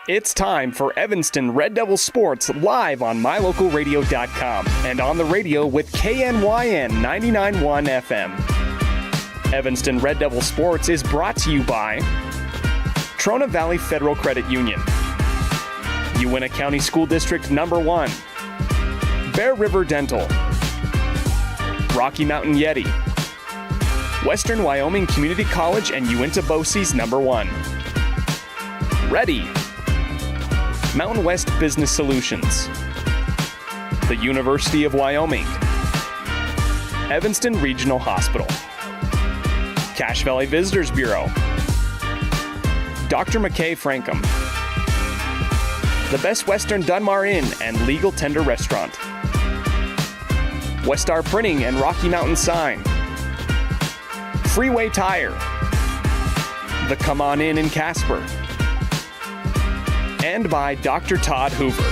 It's time for Evanston Red Devil Sports live on mylocalradio.com and on the radio with KNYN 99.1 FM. Evanston Red Devil Sports is brought to you by Trona Valley Federal Credit Union, Uintah County School District Number 1, Bear River Dental, Rocky Mountain Yeti, Western Wyoming Community College and Uintah BOCES Number 1. Ready. Mountain West Business Solutions, the University of Wyoming, Evanston Regional Hospital, Cache Valley Visitors Bureau, Dr. McKay Frankum, the Best Western Dunmar Inn and Legal Tender Restaurant, Westar Printing and Rocky Mountain Sign, Freeway Tire, the Come On Inn in Casper, and by Dr. Todd Hoover.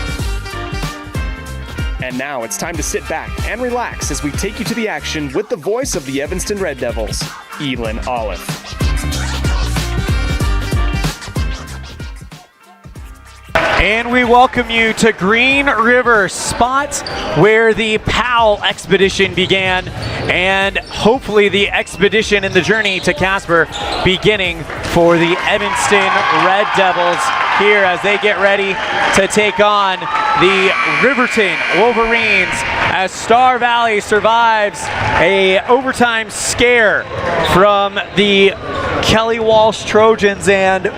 And now it's time to sit back and relax as we take you to the action with the voice of the Evanston Red Devils, Elan Olliff. And we welcome you to Green River, spot where the POW expedition began, and hopefully the expedition and the journey to Casper beginning for the Evanston Red Devils here as they get ready to take on the Riverton Wolverines as Star Valley survives a overtime scare from the Kelly Walsh Trojans, and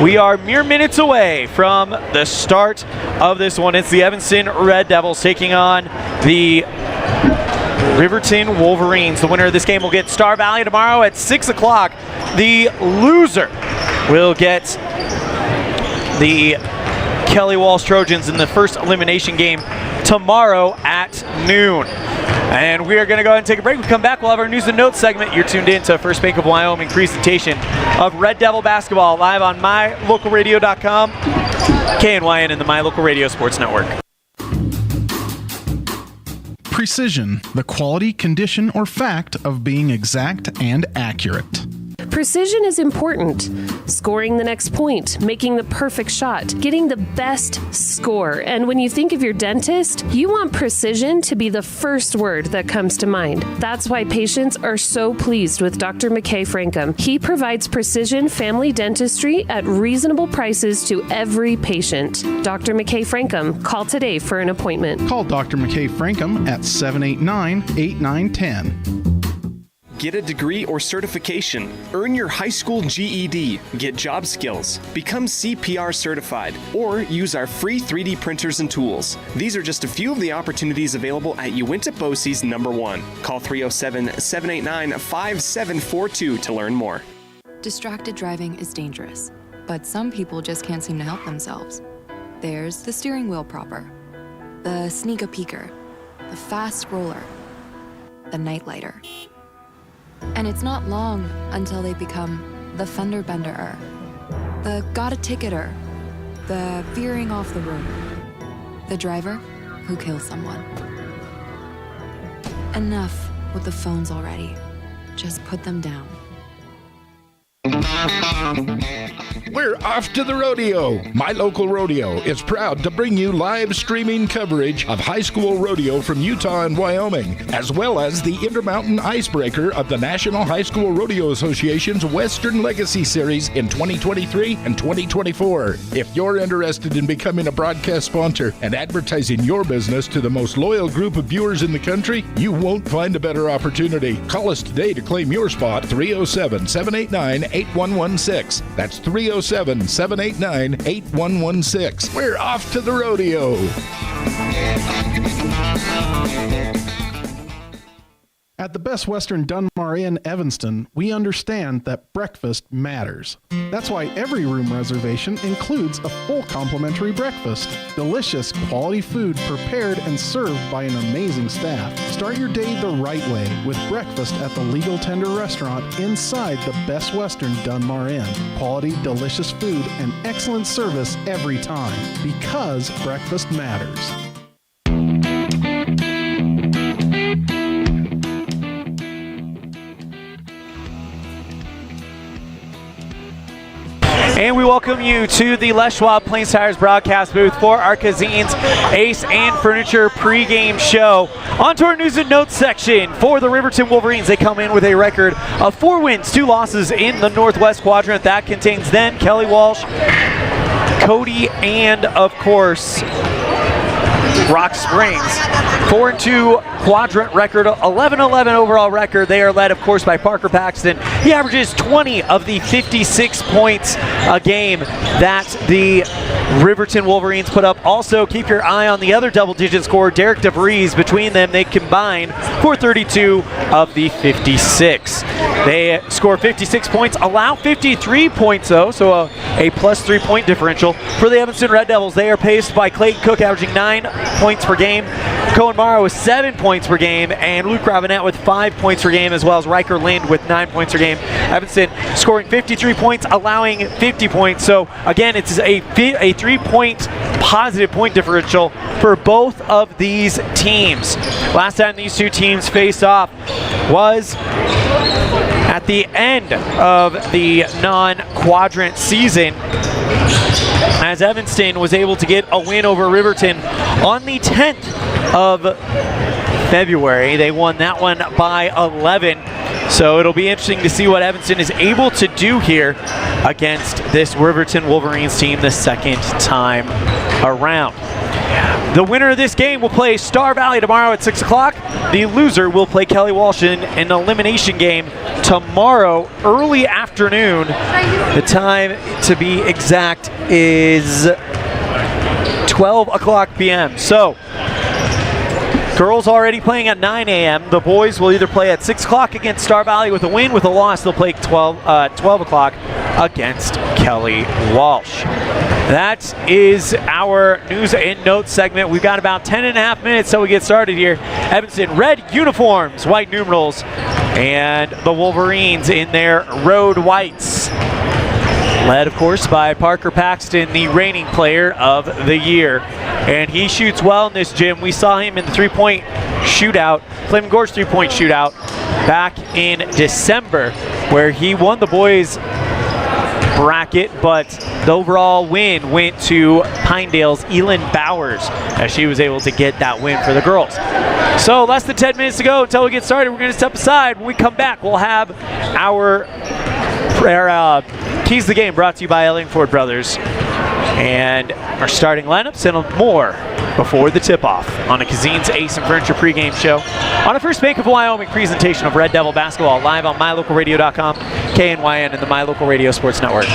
we are mere minutes away from the start of this one. It's the Evanston Red Devils taking on the Riverton Wolverines. The winner of this game will get Star Valley tomorrow at 6 o'clock. The loser will get the Kelly Walsh Trojans in the first elimination game tomorrow at noon. And we are going to go ahead and take a break. We come back, we'll have our news and notes segment. You're tuned in to First Bank of Wyoming presentation of Red Devil basketball live on mylocalradio.com, KNYN, and the My Local Radio Sports Network. Precision, the quality, condition, or fact of being exact and accurate. Precision is important. Scoring the next point, making the perfect shot, getting the best score. And when you think of your dentist, you want precision to be the first word that comes to mind. That's why patients are so pleased with Dr. McKay Frankum. He provides precision family dentistry at reasonable prices to every patient. Dr. McKay Frankum, call today for an appointment. Call Dr. McKay Frankum at 789-8910. Get a degree or certification, earn your high school GED, get job skills, become CPR certified, or use our free 3D printers and tools. These are just a few of the opportunities available at Uintah BOCES Number 1. Call 307-789-5742 to learn more. Distracted driving is dangerous, but some people just can't seem to help themselves. There's the steering wheel propper, the sneak-a-peeker, the fast roller, the nightlighter. And it's not long until they become the fender benderer, the got a ticketer, the veering off the road, the driver who kills someone. Enough with the phones already. Just put them down. We're off to the rodeo. My Local Rodeo is proud to bring you live streaming coverage of high school rodeo from Utah and Wyoming, as well as the Intermountain Icebreaker of the National High School Rodeo Association's Western Legacy Series in 2023 and 2024. If you're interested in becoming a broadcast sponsor and advertising your business to the most loyal group of viewers in the country, you won't find a better opportunity. Call us today to claim your spot, 307-789-8116. That's 307-789-8116. We're off to the rodeo. At the Best Western Dunmar Inn, Evanston, we understand that breakfast matters. That's why every room reservation includes a full complimentary breakfast. Delicious, quality food prepared and served by an amazing staff. Start your day the right way with breakfast at the Legal Tender Restaurant inside the Best Western Dunmar Inn. Quality, delicious food and excellent service every time, because breakfast matters. And we welcome you to the Les Schwab Plains Tires broadcast booth for our Cazin's Ace and Furniture pregame show. On to our news and notes section for the Riverton Wolverines. They come in with a record of 4 wins, 2 losses in the Northwest Quadrant. That contains them, Kelly Walsh, Cody, and of course, Rock Springs. 4-2 quadrant record, 11-11 overall record. They are led, of course, by Parker Paxton. He averages 20 of the 56 points a game that the Riverton Wolverines put up. Also, keep your eye on the other double-digit scorer, Derek DeVries. Between them, they combine for 32 of the 56. They score 56 points, allow 53 points, though, so a plus 3-point differential. For the Evanston Red Devils, they are paced by Clayton Cook, averaging 9 points per game. Cohen Morrow with 7 points per game, and Luke Robinette with 5 points per game, as well as Riker Lind with 9 points per game. Evanston scoring 53 points, allowing 50 points. So again, it's a 3-point positive point differential for both of these teams. Last time these two teams faced off was at the end of the non-quadrant season, as Evanston was able to get a win over Riverton on the 10th of February. They won that one by 11. So it'll be interesting to see what Evanston is able to do here against this Riverton Wolverines team the second time around. The winner of this game will play Star Valley tomorrow at 6 o'clock. The loser will play Kelly Walsh in an elimination game tomorrow early afternoon. The time, to be exact, is 12 o'clock p.m. So, girls already playing at 9 a.m. The boys will either play at 6 o'clock against Star Valley. With a win, with a loss, they'll play 12 o'clock against Kelly Walsh. That is our news and notes segment. We've got about 10.5 minutes till we get started here. Evanston red uniforms, white numerals, and the Wolverines in their road whites. Led, of course, by Parker Paxton, the reigning player of the year. And he shoots well in this gym. We saw him in the three-point shootout, Flaming Gorge three-point shootout, back in December, where he won the boys' bracket, but the overall win went to Pinedale's Elan Bowers, as she was able to get that win for the girls. So less than 10 minutes to go until we get started. We're going to step aside. When we come back, we'll have our Keys to the Game brought to you by Ellingford Brothers and our starting lineups and more before the tip-off on a Cazin's Ace and Furniture pregame show on a First Bank of Wyoming presentation of Red Devil basketball, live on mylocalradio.com, KNYN, and the My Local Radio Sports Network.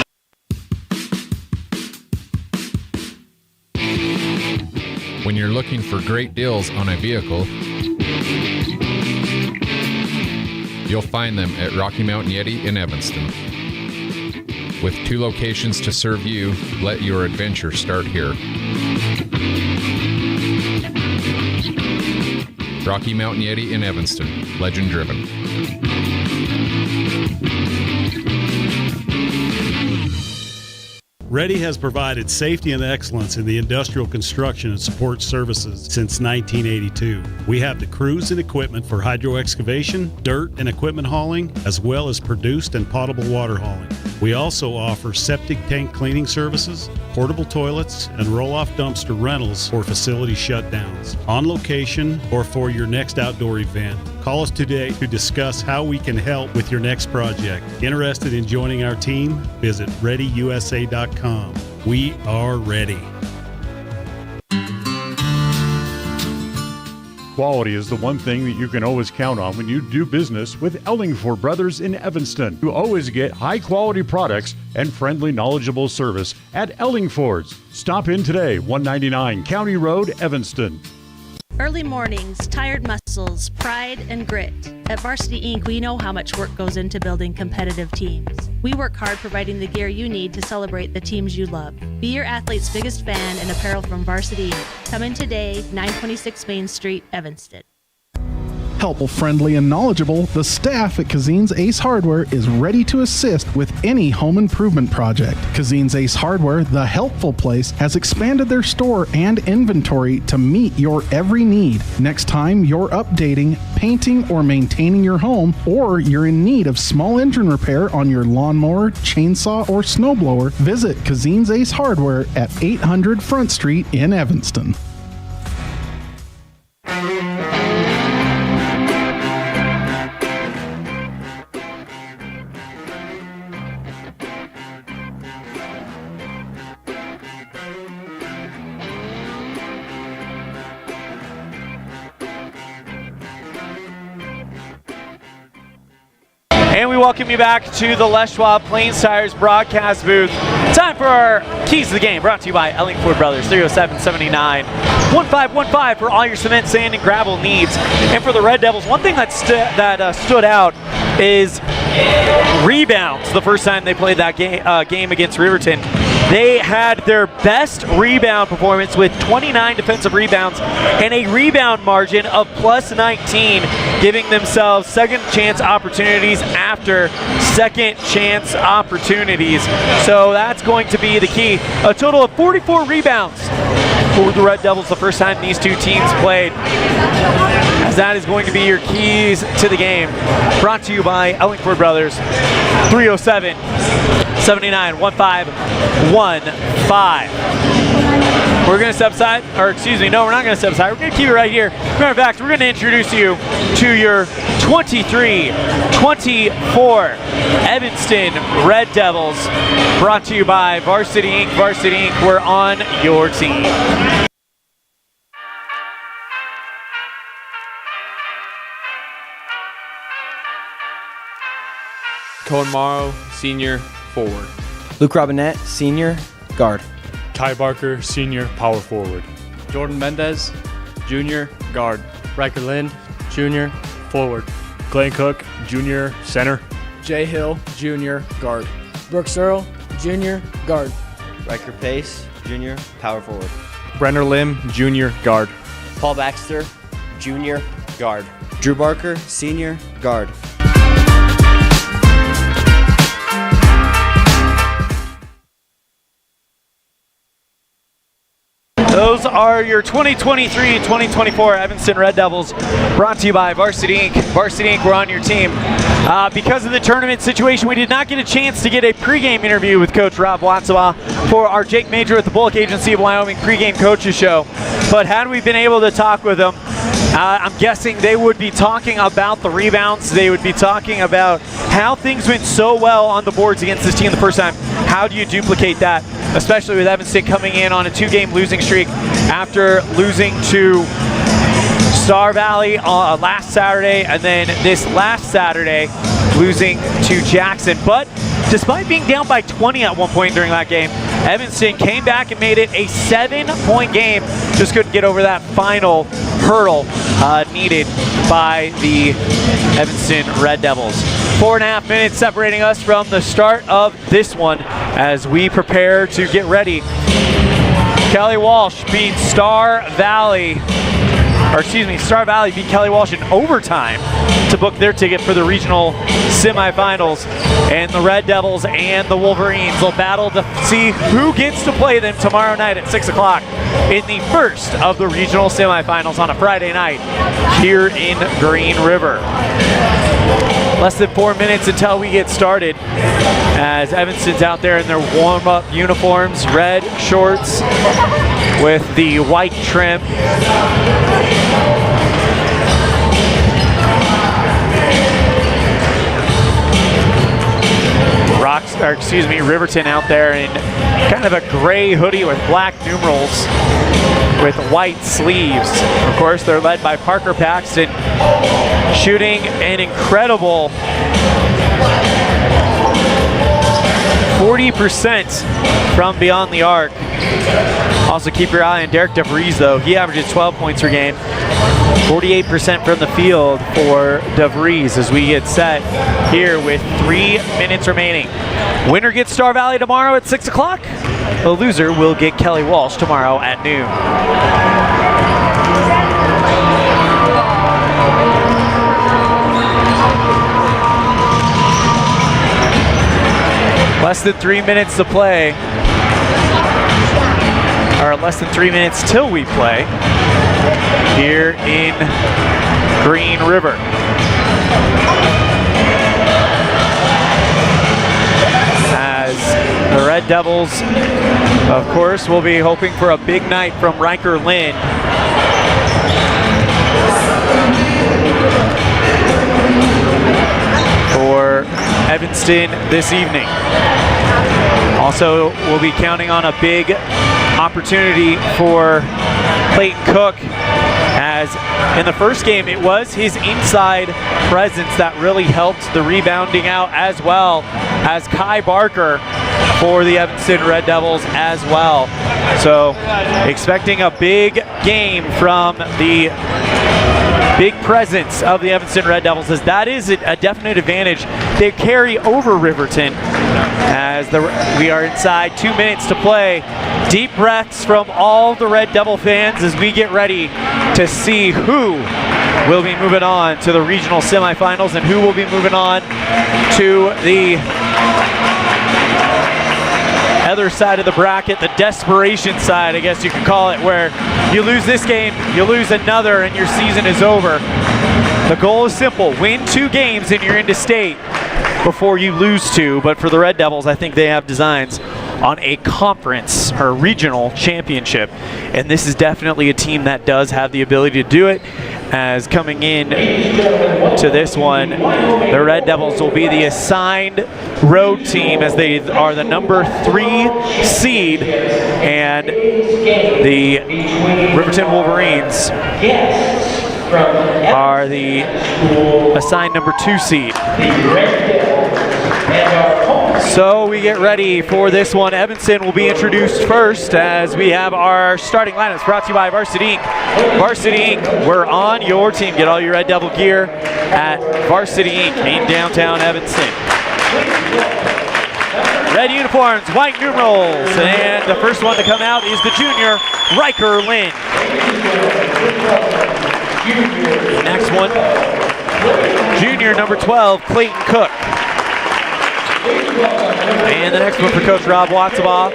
When you're looking for great deals on a vehicle, you'll find them at Rocky Mountain Yeti in Evanston. With 2 locations to serve you, let your adventure start here. Rocky Mountain Yeti in Evanston, legend driven. Ready has provided safety and excellence in the industrial construction and support services since 1982. We have the crews and equipment for hydro excavation, dirt and equipment hauling, as well as produced and potable water hauling. We also offer septic tank cleaning services, portable toilets, and roll-off dumpster rentals for facility shutdowns, on location or for your next outdoor event. Call us today to discuss how we can help with your next project. Interested in joining our team? Visit ReadyUSA.com. We are ready. Quality is the one thing that you can always count on when you do business with Ellingford Brothers in Evanston. You always get high-quality products and friendly, knowledgeable service at Ellingford's. Stop in today, 199 County Road, Evanston. Early mornings, tired muscles, pride, and grit. At Varsity Inc., we know how much work goes into building competitive teams. We work hard providing the gear you need to celebrate the teams you love. Be your athlete's biggest fan in apparel from Varsity Inc. Come in today, 926 Main Street, Evanston. Helpful, friendly, and knowledgeable, the staff at Cazin's Ace Hardware is ready to assist with any home improvement project. Cazin's Ace Hardware, the helpful place, has expanded their store and inventory to meet your every need. Next time you're updating, painting, or maintaining your home, or you're in need of small engine repair on your lawnmower, chainsaw, or snowblower, visit Cazin's Ace Hardware at 800 Front Street in Evanston. And we welcome you back to the Les Schwab Plains Tires broadcast booth. Time for our Keys to the Game, brought to you by Elan Ford Brothers, 307-79-1515 for all your cement, sand, and gravel needs. And for the Red Devils, one thing that stood out is rebounds. The first time they played that game against Riverton, they had their best rebound performance with 29 defensive rebounds and a rebound margin of plus 19, giving themselves second chance opportunities after second chance opportunities. So that's going to be the key. A total of 44 rebounds for the Red Devils the first time these two teams played, as that is going to be your keys to the game. Brought to you by Elan Ford Brothers, 307-79-1515. We're going to step aside, or excuse me, no, we're not going to step aside. We're going to keep it right here. Matter of fact, we're going to introduce you to your 23-24 Evanston Red Devils, brought to you by Varsity Inc. Varsity Inc., we're on your team. Cohen Morrow, senior forward. Luke Robinette, senior guard. Ty Barker, senior power forward. Jordan Mendez, junior guard. Riker Lind, junior forward. Glenn Cook, junior center. Jay Hill, junior guard. Brooks Earl, junior guard. Riker Pace, junior power forward. Brenner Lim, junior guard. Paul Baxter, junior guard. Drew Barker, senior guard. Those are your 2023-2024 Evanston Red Devils, brought to you by Varsity Inc. Varsity Inc., we're on your team. Because of the tournament situation, we did not get a chance to get a pregame interview with Coach Rob Watsawa for our Jake Major at the Bullock Agency of Wyoming pregame coaches show. But had we been able to talk with them, I'm guessing they would be talking about the rebounds. They would be talking about how things went so well on the boards against this team the first time. How do you duplicate that, especially with Evanston coming in on a 2-game losing streak after losing to Star Valley last Saturday, and then this last Saturday losing to Jackson. But despite being down by 20 at one point during that game, Evanston came back and made it a 7-point game. Just couldn't get over that final hurdle needed by the Evanston Red Devils. 4.5 minutes separating us from the start of this one as we prepare to get ready. Kelly Walsh beat Star Valley beat Kelly Walsh in overtime to book their ticket for the regional semifinals. And the Red Devils and the Wolverines will battle to see who gets to play them tomorrow night at 6 o'clock in the first of the regional semifinals on a Friday night here in Green River. Less than 4 minutes until we get started as Evanston's out there in their warm-up uniforms, red shorts with the white trim. Riverton out there in kind of a gray hoodie with black numerals with white sleeves. Of course, they're led by Parker Paxton, shooting an incredible 40% from beyond the arc. Also keep your eye on Derek DeVries though. He averages 12 points per game. 48% from the field for DeVries as we get set here with 3 minutes remaining. Winner gets Star Valley tomorrow at 6 o'clock. The loser will get Kelly Walsh tomorrow at noon. than 3 minutes to play. Or less than 3 minutes till we play here in Green River. As the Red Devils, of course, will be hoping for a big night from Riker Lind. For Evanston this evening. Also, we'll be counting on a big opportunity for Clayton Cook, as in the first game it was his inside presence that really helped the rebounding out, as well as Kai Barker for the Evanston Red Devils as well. So expecting a big game from the big presence of the Evanston Red Devils, as that is a definite advantage they carry over Riverton. As we are inside 2 minutes to play. Deep breaths from all the Red Devil fans as we get ready to see who will be moving on to the regional semifinals and who will be moving on to the other side of the bracket, the desperation side, I guess you could call it, where you lose this game, you lose another, and your season is over. The goal is simple: win 2 games and you're into state before you lose 2. But for the Red Devils, I think they have designs on a conference or regional championship, and this is definitely a team that does have the ability to do it. As coming in to this one, the Red Devils will be the assigned road team, as they are the number 3 seed, and the Riverton Wolverines are the assigned number 2 seed. So we get ready for this one. Evanston will be introduced first, as we have our starting lineups brought to you by Varsity Inc. Varsity Inc., we're on your team. Get all your Red Devil gear at Varsity Inc. in downtown Evanston. Red uniforms, white numerals, and the first one to come out is the junior, Riker Lind. The next one, junior number 12, Clayton Cook. And the next one for Coach Rob Watsabaugh,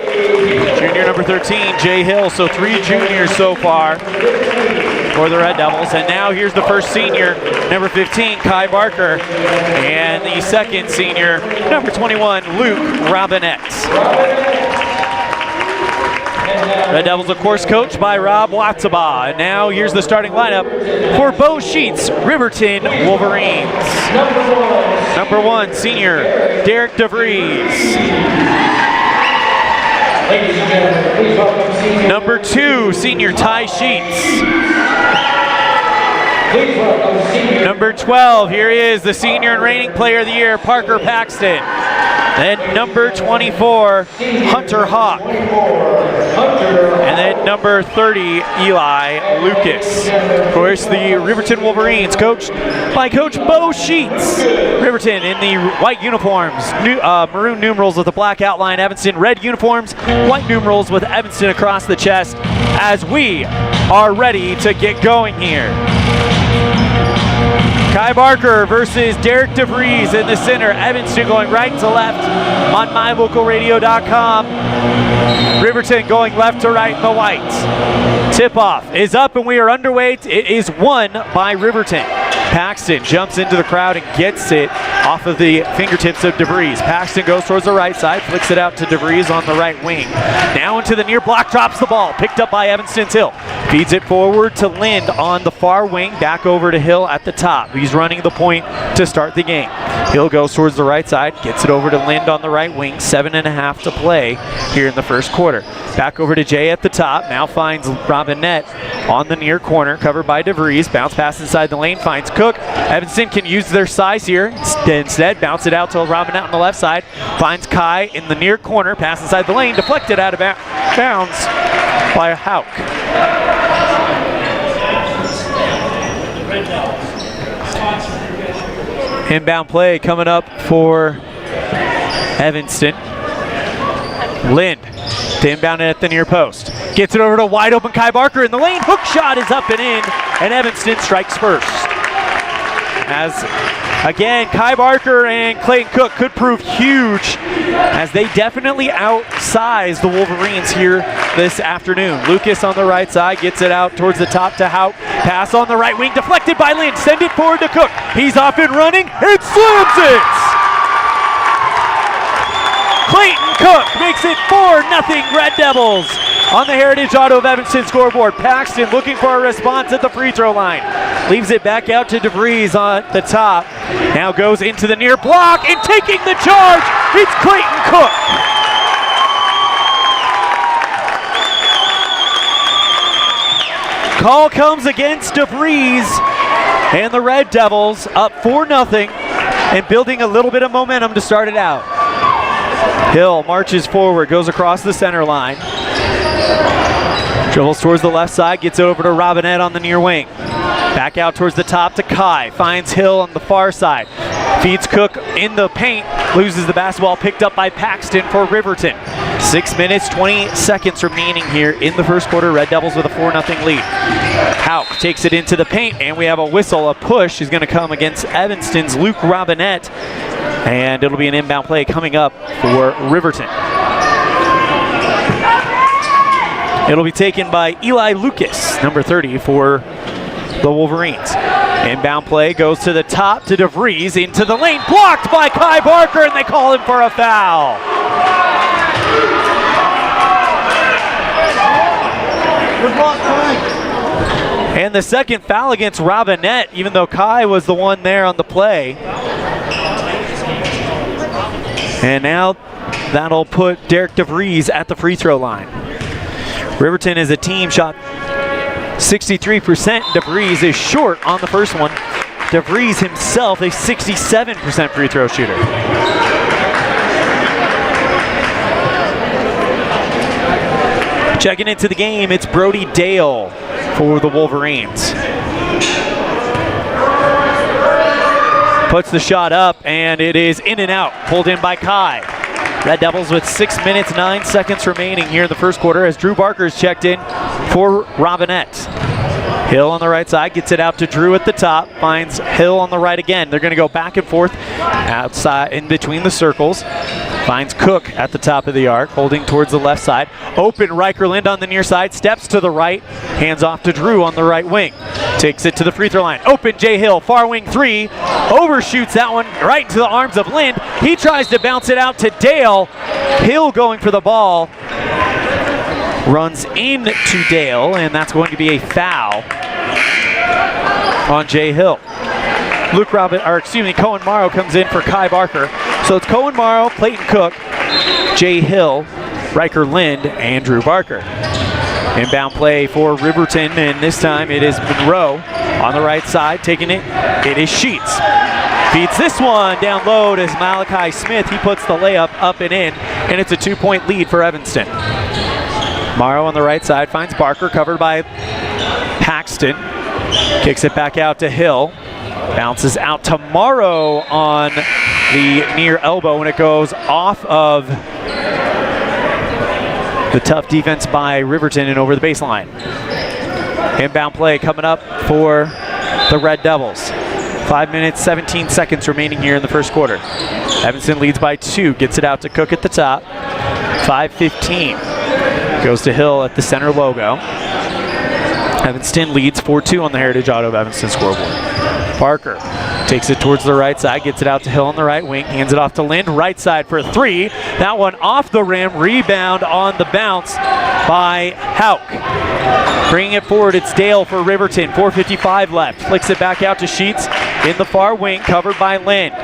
junior number 13, Jay Hill. So 3 juniors so far for the Red Devils. And now here's the first senior, number 15, Kai Barker. And the second senior, number 21, Luke Robinette. Red Devils, of course, coached by Rob Watsabaugh. And now here's the starting lineup for Bo Sheets, Riverton Wolverines. Number 1, senior Derek DeVries. Number 2, senior Ty Sheets. Number 12, here he is, the senior and reigning player of the year, Parker Paxton. Then number 24, Hunter Hawk. And then number 30, Eli Lucas. Of course, the Riverton Wolverines, coached by Coach Bo Sheets. Riverton in the white uniforms, maroon numerals with a black outline. Evanston, red uniforms, white numerals with Evanston across the chest, as we are ready to get going here. Kai Barker versus Derek DeVries in the center. Evanston going right to left on mylocalradio.com. Riverton going left to right in the white. Tip-off is up and we are underway. It is won by Riverton. Paxton jumps into the crowd and gets it off of the fingertips of DeVries. Paxton goes towards the right side, flicks it out to DeVries on the right wing. Now into the near block, drops the ball, picked up by Evanston's Hill. Feeds it forward to Lind on the far wing, back over to Hill at the top. He's running the point to start the game. Hill goes towards the right side, gets it over to Lind on the right wing. 7.5 to play here in the first quarter. Back over to Jay at the top, now finds Robinette on the near corner, covered by DeVries. Bounce pass inside the lane, finds Cook. Evanston can use their size here. Instead, bounce it out to Robinette on the left side. Finds Kai in the near corner, pass inside the lane, deflected out of bounds by Hauk. Inbound play coming up for Evanston. Lind to inbound it at the near post. Gets it over to wide open Kai Barker in the lane. Hook shot is up and in, and Evanston strikes first. as, again, Kai Barker and Clayton Cook could prove huge as they definitely outsize the Wolverines here this afternoon. Lucas on the right side gets it out towards the top to Hauk. Pass on the right wing, deflected by Lind. Send it forward to Cook. He's off and running, and slams it! Clayton Cook makes it 4-0 Red Devils on the Heritage Auto of Evanston scoreboard. Paxton looking for a response at the free throw line. Leaves it back out to DeVries on the top. Now goes into the near block and taking the charge, it's Clayton Cook. Call comes against DeVries, and the Red Devils up 4-0 and building a little bit of momentum to start it out. Hill marches forward, goes across the center line. Dribbles towards the left side, gets it over to Robinette on the near wing. Back out towards the top to Kai, finds Hill on the far side. Feeds Cook in the paint, loses the basketball, picked up by Paxton for Riverton. 6 minutes, 20 seconds remaining here in the first quarter. Red Devils with a 4-0 lead. Hauk takes it into the paint, and we have a whistle. A push is going to come against Evanston's Luke Robinette, and it'll be an inbound play coming up for Riverton. It'll be taken by Eli Lucas, number 30 for the Wolverines. Inbound play goes to the top to DeVries, into the lane, blocked by Kai Barker, and they call him for a foul. And the second foul against Robinette, even though Kai was the one there on the play. And now that'll put Derek DeVries at the free throw line. Riverton as a team shot 63%. DeVries is short on the first one. DeVries himself a 67% free throw shooter. Checking into the game, it's Brody Dale for the Wolverines. Puts the shot up, and it is in and out, pulled in by Kai. Red Devils with 6 minutes, 9 seconds remaining here in the first quarter as Drew Barker's checked in for Robinette. Hill on the right side, gets it out to Drew at the top, finds Hill on the right again. They're going to go back and forth outside in between the circles. Finds Cook at the top of the arc, holding towards the left side. Open Riker Lind on the near side, steps to the right, hands off to Drew on the right wing. Takes it to the free throw line. Open Jay Hill, far wing three, overshoots that one right into the arms of Lind. He tries to bounce it out to Dale. Hill going for the ball. Runs into Dale, and that's going to be a foul on Jay Hill. Cohen Morrow comes in for Kai Barker. So it's Cohen Morrow, Clayton Cook, Jay Hill, Riker Lind, and Drew Barker. Inbound play for Riverton, and this time it is Monroe on the right side, taking it. It is Sheets. Feeds this one down low to Malachi Smith. He puts the layup up and in, and it's a 2-point lead for Evanston. Morrow on the right side finds Barker, covered by Paxton. Kicks it back out to Hill. Bounces out to Morrow on the near elbow when it goes off of the tough defense by Riverton and over the baseline. Inbound play coming up for the Red Devils. 5 minutes, 17 seconds remaining here in the first quarter. Evanston leads by 2, gets it out to Cook at the top. 5:15. Goes to Hill at the center logo. Evanston leads 4-2 on the Heritage Auto of Evanston scoreboard. Barker takes it towards the right side, gets it out to Hill on the right wing, hands it off to Lind, right side for 3. That one off the rim, rebound on the bounce by Hauk. Bringing it forward, it's Dale for Riverton, 4:55 left. Flicks it back out to Sheets in the far wing, covered by Lind.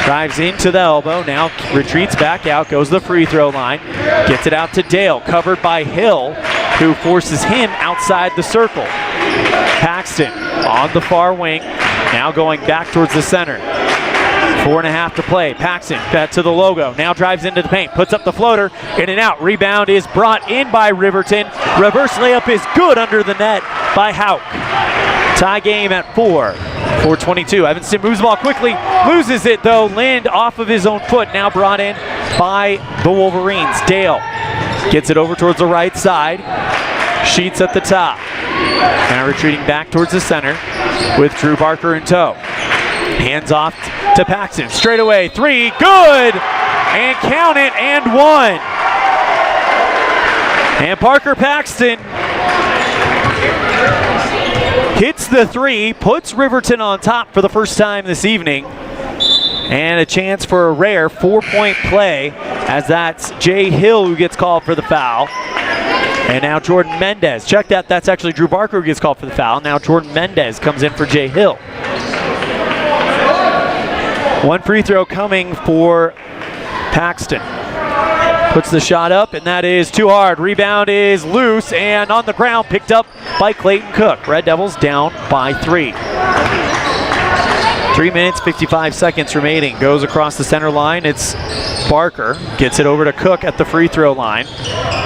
Drives into the elbow, now retreats back out, goes to the free throw line, gets it out to Dale, covered by Hill, who forces him outside the circle. Paxton on the far wing, now going back towards the center. 4.5 to play. Paxton back to the logo, now drives into the paint, puts up the floater, in and out. Rebound is brought in by Riverton. Reverse layup is good under the net by Hauk. Tie game at 4. 4:22. Evanston moves the ball quickly, loses it though. Lind off of his own foot, now brought in by the Wolverines. Dale gets it over towards the right side. Sheets at the top. Now retreating back towards the center with Drew Barker in tow. Hands off to Paxton. Straight away, 3, good! And count it, and 1. And Parker Paxton hits the 3, puts Riverton on top for the first time this evening. And a chance for a rare 4-point play, as that's Jay Hill who gets called for the foul. And now Jordan Mendez. Check that, that's actually Drew Barker who gets called for the foul. Now Jordan Mendez comes in for Jay Hill. 1 free throw coming for Paxton. Puts the shot up, and that is too hard. Rebound is loose, and on the ground, picked up by Clayton Cook. Red Devils down by 3. 3 minutes, 55 seconds remaining. Goes across the center line. It's Barker. Gets it over to Cook at the free throw line.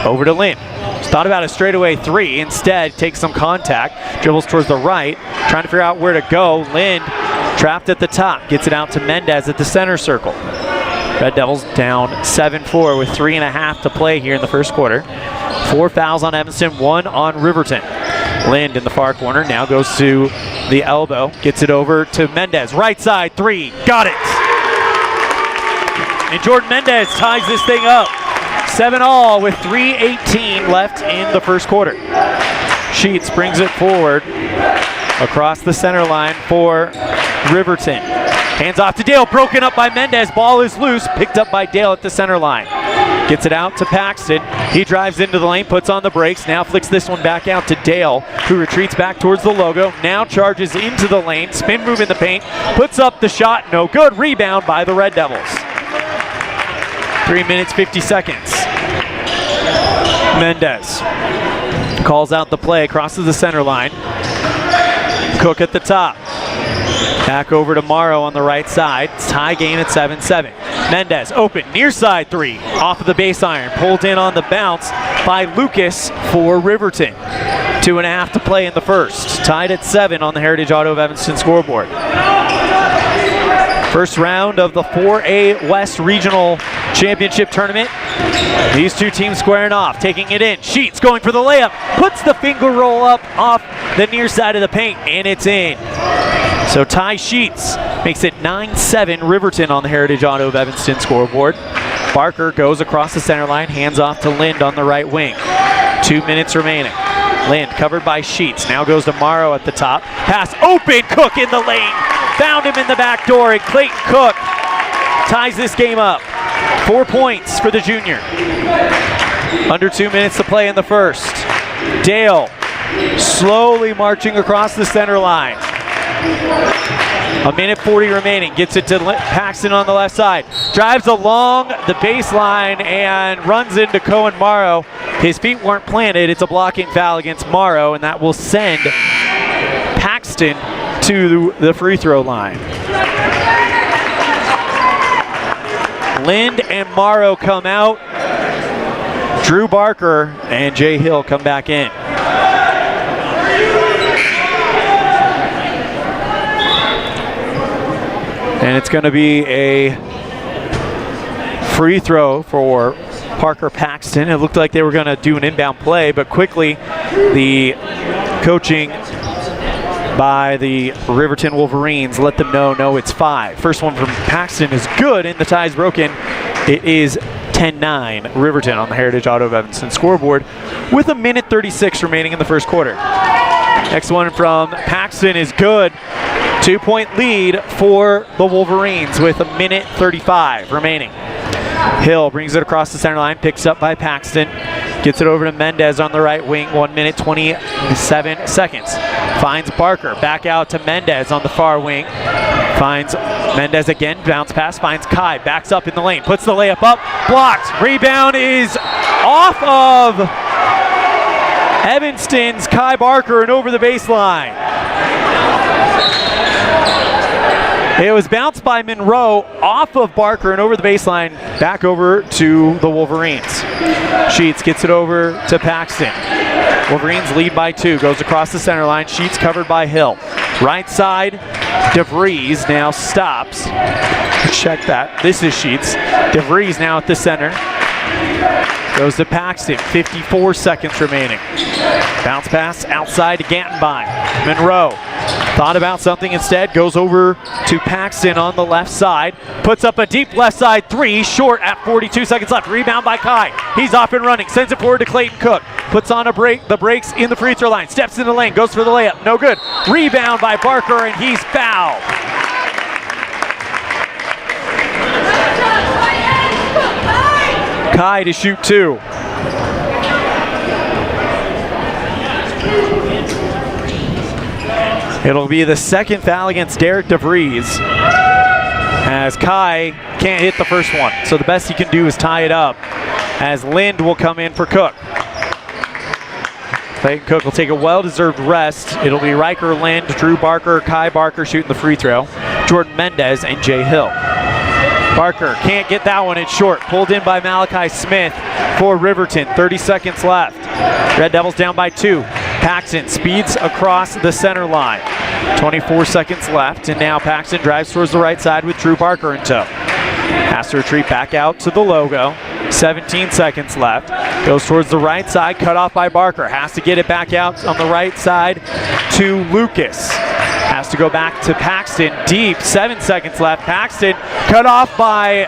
Over to Lynn. Thought about a straightaway 3. Instead, takes some contact. Dribbles towards the right. Trying to figure out where to go. Lynn trapped at the top. Gets it out to Mendez at the center circle. Red Devils down 7-4 with 3.5 to play here in the first quarter. 4 fouls on Evanston, 1 on Riverton. Lind in the far corner now goes to the elbow, gets it over to Mendez. Right side, 3, got it! And Jordan Mendez ties this thing up. 7-all with 3:18 left in the first quarter. Sheets brings it forward across the center line for Riverton. Hands off to Dale, broken up by Mendez. Ball is loose, picked up by Dale at the center line. Gets it out to Paxton. He drives into the lane, puts on the brakes. Now flicks this one back out to Dale, who retreats back towards the logo. Now charges into the lane, spin move in the paint, puts up the shot, no good. Rebound by the Red Devils. 3 minutes, 50 seconds. Mendez calls out the play, crosses the center line. Cook at the top. Back over to Morrow on the right side. It's tie game at 7-7. Mendez open, near side 3, off of the base iron. Pulled in on the bounce by Lucas for Riverton. 2.5 to play in the first. Tied at 7 on the Heritage Auto of Evanston scoreboard. First round of the 4A West Regional Championship Tournament. These two teams squaring off, taking it in. Sheets going for the layup, puts the finger roll up off the near side of the paint, and it's in. So Ty Sheets makes it 9-7 Riverton on the Heritage Auto of Evanston scoreboard. Barker goes across the center line, hands off to Lind on the right wing. 2 minutes remaining. Lind covered by Sheets, now goes to Morrow at the top. Pass open, Cook in the lane. Found him in the back door, and Clayton Cook ties this game up. 4 points for the junior. Under 2 minutes to play in the first. Dale slowly marching across the center line. 1:40 remaining. Gets it to Paxton on the left side. Drives along the baseline and runs into Cohen Morrow. His feet weren't planted. It's a blocking foul against Morrow, and that will send Paxton to the free throw line. Lind and Morrow come out. Drew Barker and Jay Hill come back in. And it's going to be a free throw for Parker Paxton. It looked like they were going to do an inbound play, but quickly the coaching by the Riverton Wolverines let them know, no, it's 5. First one from Paxton is good, and the tie's broken. It is 10-9 Riverton on the Heritage Auto of Evanston scoreboard with 1:36 remaining in the first quarter. Next one from Paxton is good. 2-point lead for the Wolverines with 1:35 remaining. Hill brings it across the center line, picks up by Paxton, gets it over to Mendez on the right wing, 1:27 seconds. Finds Barker, back out to Mendez on the far wing. Finds Mendez again, bounce pass, finds Kai, backs up in the lane, puts the layup up, blocked. Rebound is off of Evanston's Kai Barker and over the baseline. It was bounced by Monroe off of Barker and over the baseline, back over to the Wolverines. Sheets gets it over to Paxton. Wolverines lead by 2, goes across the center line. Sheets covered by Hill. Right side, DeVries now stops. Check that. This is Sheets. DeVries now at the center. Goes to Paxton, 54 seconds remaining. Bounce pass outside to Gantenbein. Monroe thought about something instead, goes over to Paxton on the left side, puts up a deep left side three, short at 42 seconds left. Rebound by Kai. He's off and running, sends it forward to Clayton Cook. Puts on the brakes in the free throw line, steps in the lane, goes for the layup, no good. Rebound by Barker, and he's fouled. Kai to shoot two. It'll be the second foul against Derek DeVries, as Kai can't hit the first one. So the best he can do is tie it up, as Lind will come in for Cook. Clayton Cook will take a well-deserved rest. It'll be Riker, Lind, Drew Barker, Kai Barker shooting the free throw, Jordan Mendez, and Jay Hill. Barker can't get that one, it's short. Pulled in by Malachi Smith for Riverton, 30 seconds left. Red Devils down by 2. Paxton speeds across the center line. 24 seconds left, and now Paxton drives towards the right side with Drew Barker in tow. Has to retreat back out to the logo. 17 seconds left. Goes towards the right side, cut off by Barker. Has to get it back out on the right side to Lucas. Has to go back to Paxton deep. 7 seconds left. Paxton cut off by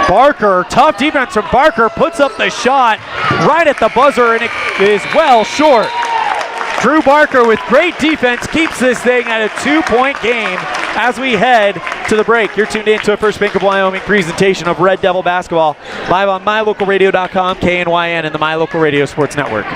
Barker. Tough defense from Barker. Puts up the shot right at the buzzer, and it is well short. Drew Barker with great defense keeps this thing at a 2-point game as we head to the break. You're tuned in to a First Bank of Wyoming presentation of Red Devil basketball, live on mylocalradio.com, KNYN, and the My Local Radio Sports Network.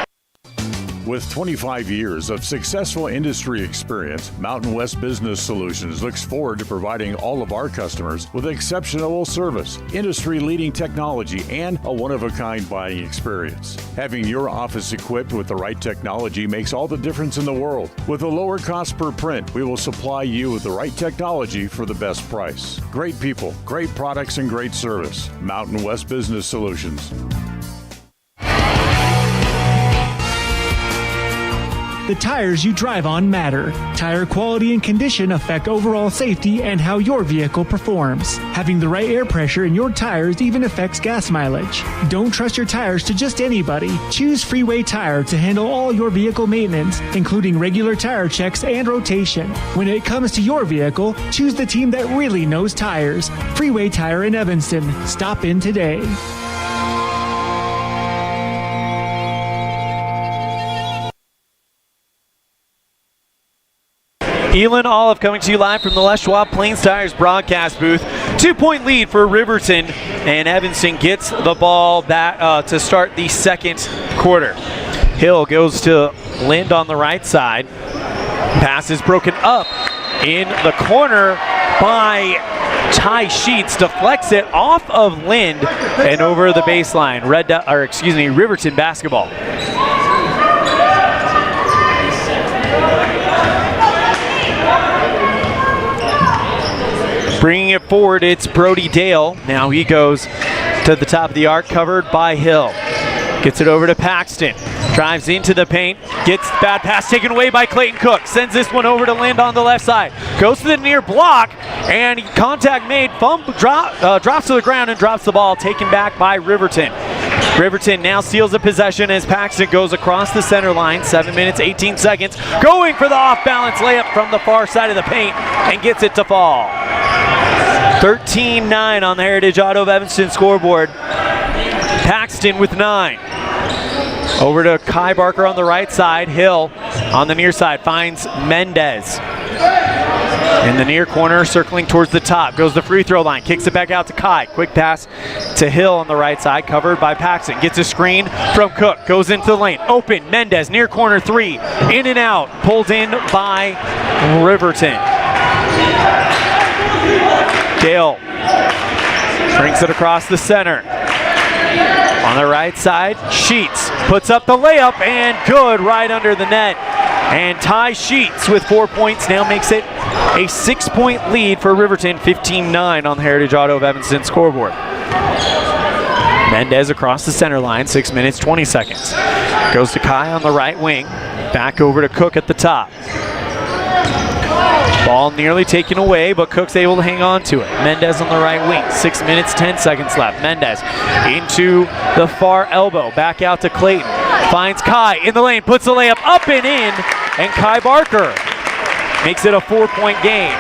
With 25 years of successful industry experience, Mountain West Business Solutions looks forward to providing all of our customers with exceptional service, industry-leading technology, and a one-of-a-kind buying experience. Having your office equipped with the right technology makes all the difference in the world. With a lower cost per print, we will supply you with the right technology for the best price. Great people, great products, and great service. Mountain West Business Solutions. The tires you drive on matter. Tire quality and condition affect overall safety and how your vehicle performs. Having the right air pressure in your tires even affects gas mileage. Don't trust your tires to just anybody. Choose Freeway Tire to handle all your vehicle maintenance, including regular tire checks and rotation. When it comes to your vehicle, choose the team that really knows tires. Freeway Tire in Evanston. Stop in today. Elan, Olliff coming to you live from the Les Schwab Plains Tires broadcast booth. 2-point lead for Riverton, and Evanston gets the ball back to start the second quarter. Hill goes to Lind on the right side. Pass is broken up in the corner by Ty Sheets. Deflects it off of Lind and over the baseline. Riverton basketball. Bringing it forward, it's Brody Dale. Now he goes to the top of the arc, covered by Hill. Gets it over to Paxton. Drives into the paint. Gets bad pass taken away by Clayton Cook. Sends this one over to Lind on the left side. Goes to the near block, and contact made. Drops to the ground and drops the ball. Taken back by Riverton. Riverton now steals the possession as Paxton goes across the center line. 7 minutes, 18 seconds. Going for the off-balance layup from the far side of the paint and gets it to fall. 13-9 on the Heritage Auto of Evanston scoreboard. Paxton with 9. Over to Kai Barker on the right side. Hill on the near side finds Mendez. In the near corner, circling towards the top. Goes the free throw line, kicks it back out to Kai. Quick pass to Hill on the right side, covered by Paxton. Gets a screen from Cook, goes into the lane. Open, Mendez, near corner three. In and out, pulled in by Riverton. Dale brings it across the center. On the right side, Sheets puts up the layup, and good right under the net. And Ty Sheets with 4 points now makes it a 6-point lead for Riverton, 15-9 on the Heritage Auto of Evanston scoreboard. Mendez across the center line, 6 minutes, 20 seconds. Goes to Kai on the right wing, back over to Cook at the top. Ball nearly taken away, but Cook's able to hang on to it. Mendez on the right wing. 6 minutes, 10 seconds left. Mendez into the far elbow. Back out to Clayton. Finds Kai in the lane. Puts the layup up and in. And Kai Barker makes it a 4-point game.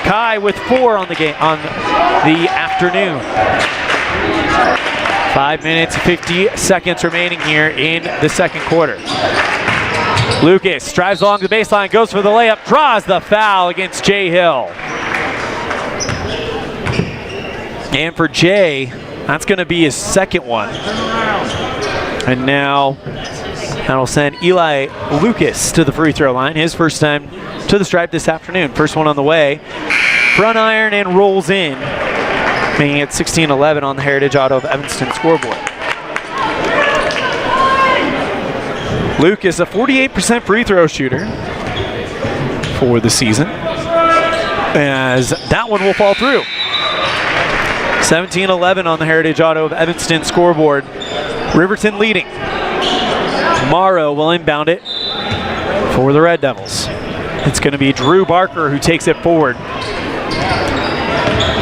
Kai with 4 on the game on the afternoon. 5 minutes, 50 seconds remaining here in the second quarter. Lucas drives along the baseline, goes for the layup, draws the foul against Jay Hill. And for Jay, that's going to be his second one. And now that'll send Eli Lucas to the free throw line. His first time to the stripe this afternoon. First one on the way. Front iron and rolls in, making it 16-11 on the Heritage Auto of Evanston scoreboard. Lucas, a 48% free throw shooter for the season, as that one will fall through. 17-11 on the Heritage Auto of Evanston scoreboard. Riverton leading. Morrow will inbound it for the Red Devils. It's going to be Drew Barker who takes it forward.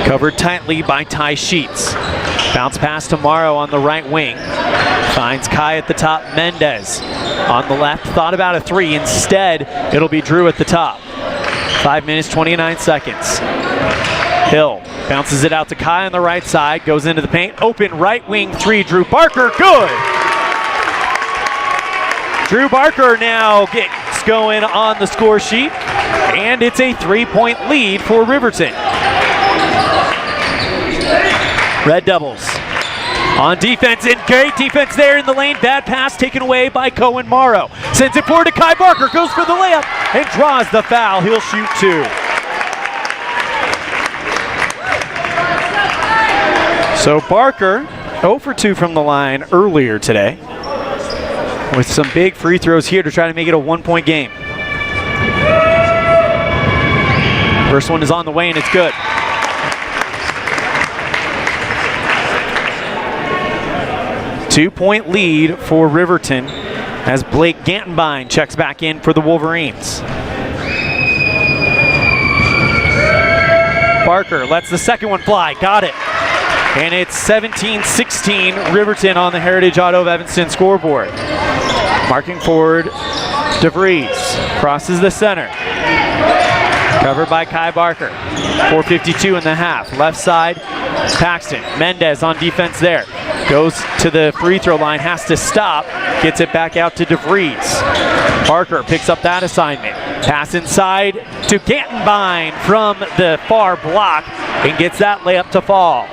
Covered tightly by Ty Sheets. Bounce pass to Morrow on the right wing. Finds Kai at the top. Mendez on the left. Thought about a three. Instead, it'll be Drew at the top. 5 minutes, 29 seconds. Hill bounces it out to Kai on the right side. Goes into the paint. Open right wing three. Drew Barker. Good! Drew Barker now gets going on the score sheet. And it's a 3-point lead for Riverton. Red Devils on defense, and great defense there in the lane. Bad pass taken away by Cohen Morrow. Sends it forward to Kai Barker, goes for the layup and draws the foul. He'll shoot 2. So Barker 0 for 2 from the line earlier today, with some big free throws here to try to make it a 1-point game. First one is on the way and it's good. Two-point lead for Riverton as Blake Gantenbein checks back in for the Wolverines. Barker lets the second one fly, got it. And it's 17-16 Riverton on the Heritage Auto of Evanston scoreboard. Marking forward, DeVries crosses the center. Covered by Kai Barker. 4:52 in the half. Left side, Paxton. Mendez on defense there. Goes to the free throw line, has to stop. Gets it back out to DeVries. Barker picks up that assignment. Pass inside to Gantenbein from the far block and gets that layup to fall.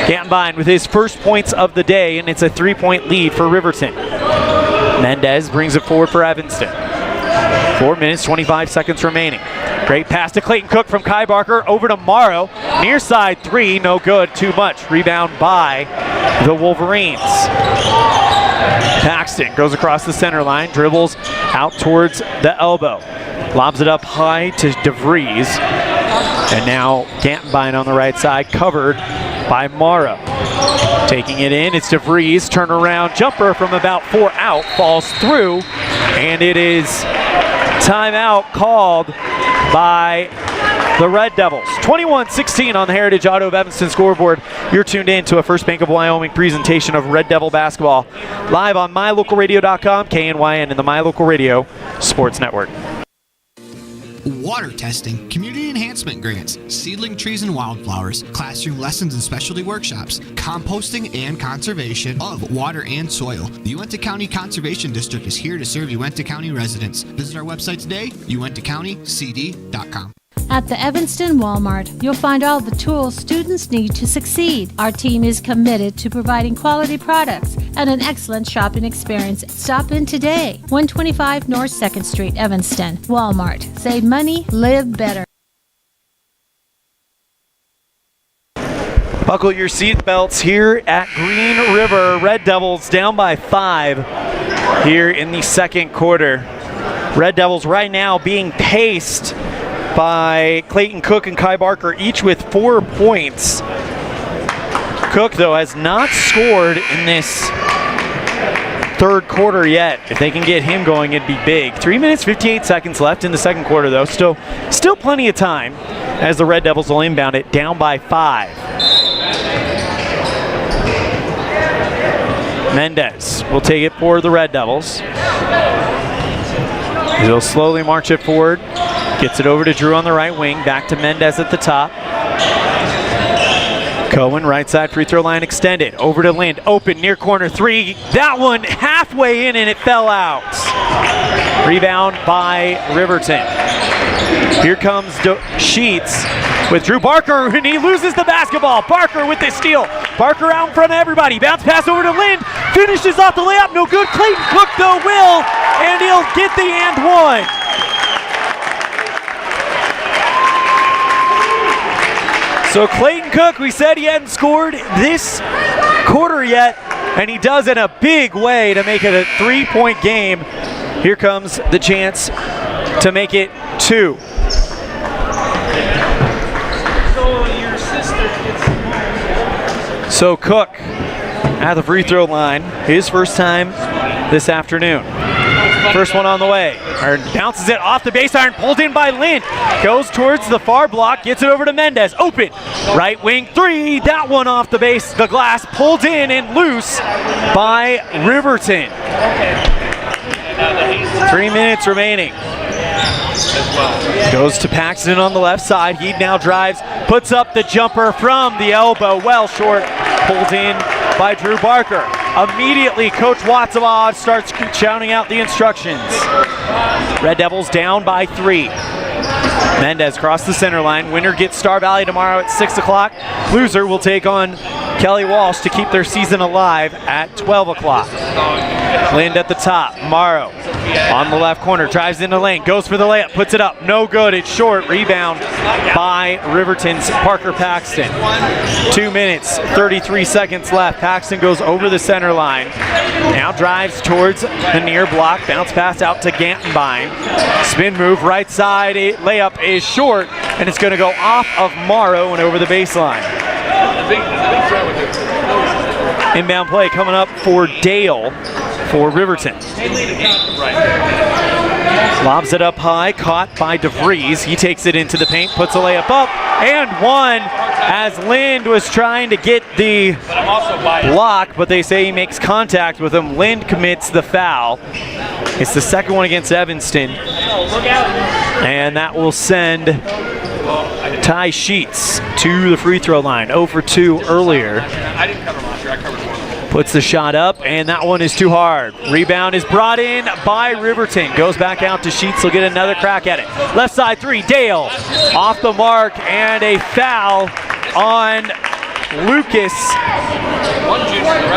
Gantenbein with his first points of the day, and it's a 3-point lead for Riverton. Mendez brings it forward for Evanston. 4 minutes, 25 seconds remaining. Great pass to Clayton Cook from Kai Barker over to Morrow. Near side three, no good, too much. Rebound by the Wolverines. Paxton goes across the center line, dribbles out towards the elbow. Lobs it up high to DeVries. And now Gantenbein on the right side, covered by Morrow. Taking it in, it's DeVries, turnaround jumper from about 4 out, falls through, and it is timeout called by the Red Devils. 21-16 on the Heritage Auto of Evanston scoreboard. You're tuned in to a First Bank of Wyoming presentation of Red Devil basketball, live on mylocalradio.com, KNYN, and the My Local Radio Sports Network. Water testing, community enhancement grants, seedling trees and wildflowers, classroom lessons and specialty workshops, composting and conservation of water and soil. The Uintah County Conservation District is here to serve Uintah County residents. Visit our website today, uintahcountycd.com. At the Evanston Walmart, you'll find all the tools students need to succeed. Our team is committed to providing quality products and an excellent shopping experience. Stop in today. 125 North 2nd Street, Evanston. Walmart. Save money, live better. Buckle your seatbelts here at Green River. Red Devils down by 5 here in the second quarter. Red Devils right now being paced by Clayton Cook and Kai Barker, each with 4 points. Cook, though, has not scored in this third quarter yet. If they can get him going, it'd be big. 3 minutes, 58 seconds left in the second quarter, though. Still plenty of time as the Red Devils will inbound it, down by 5. Mendez will take it for the Red Devils. He'll slowly march it forward. Gets it over to Drew on the right wing. Back to Mendez at the top. Cohen, right side free throw line extended. Over to Lind. Open, near corner 3. That one halfway in and it fell out. Rebound by Riverton. Here comes Sheets with Drew Barker, and he loses the basketball. Barker with the steal. Barker out in front of everybody. Bounce pass over to Lind. Finishes off the layup. No good. Clayton Cook, though, will, and he'll get the and one. So Clayton Cook, we said he hadn't scored this quarter yet, and he does in a big way to make it a 3-point game. Here comes the chance to make it 2. So Cook at the free throw line, his first time this afternoon. First one on the way. Bounces it off the base iron, pulled in by Lind. Goes towards the far block, gets it over to Mendez. Open, right wing 3. That one off the base, the glass, pulled in and loose by Riverton. 3 minutes remaining. Goes to Paxton on the left side. He now drives, puts up the jumper from the elbow, well short, pulled in by Drew Barker. Immediately, Coach Watsabod starts shouting out the instructions. Red Devils down by 3. Mendez across the center line. Winner gets Star Valley tomorrow at 6 o'clock. Loser will take on Kelly Walsh to keep their season alive at 12 o'clock. Lind at the top. Morrow on the left corner. Drives into lane. Goes for the layup. Puts it up. No good. It's short. Rebound by Riverton's Parker Paxton. 2 minutes, 33 seconds left. Paxton goes over the center line. Now drives towards the near block. Bounce pass out to Gantenbein. Spin move. Right side. Layup is short. And it's going to go off of Morrow and over the baseline. Inbound play coming up for Dale for Riverton. Lobs it up high, caught by DeVries. He takes it into the paint, puts a layup up, and one as Lind was trying to get the block, but they say he makes contact with him. Lind commits the foul. It's the second one against Evanston, and that will send Ty Sheets to the free throw line. 0 for 2 earlier. I didn't cover last year. I covered 4. Puts the shot up, and that one is too hard. Rebound is brought in by Riverton. Goes back out to Sheets. He'll get another crack at it. Left side 3, Dale off the mark, and a foul on Lucas.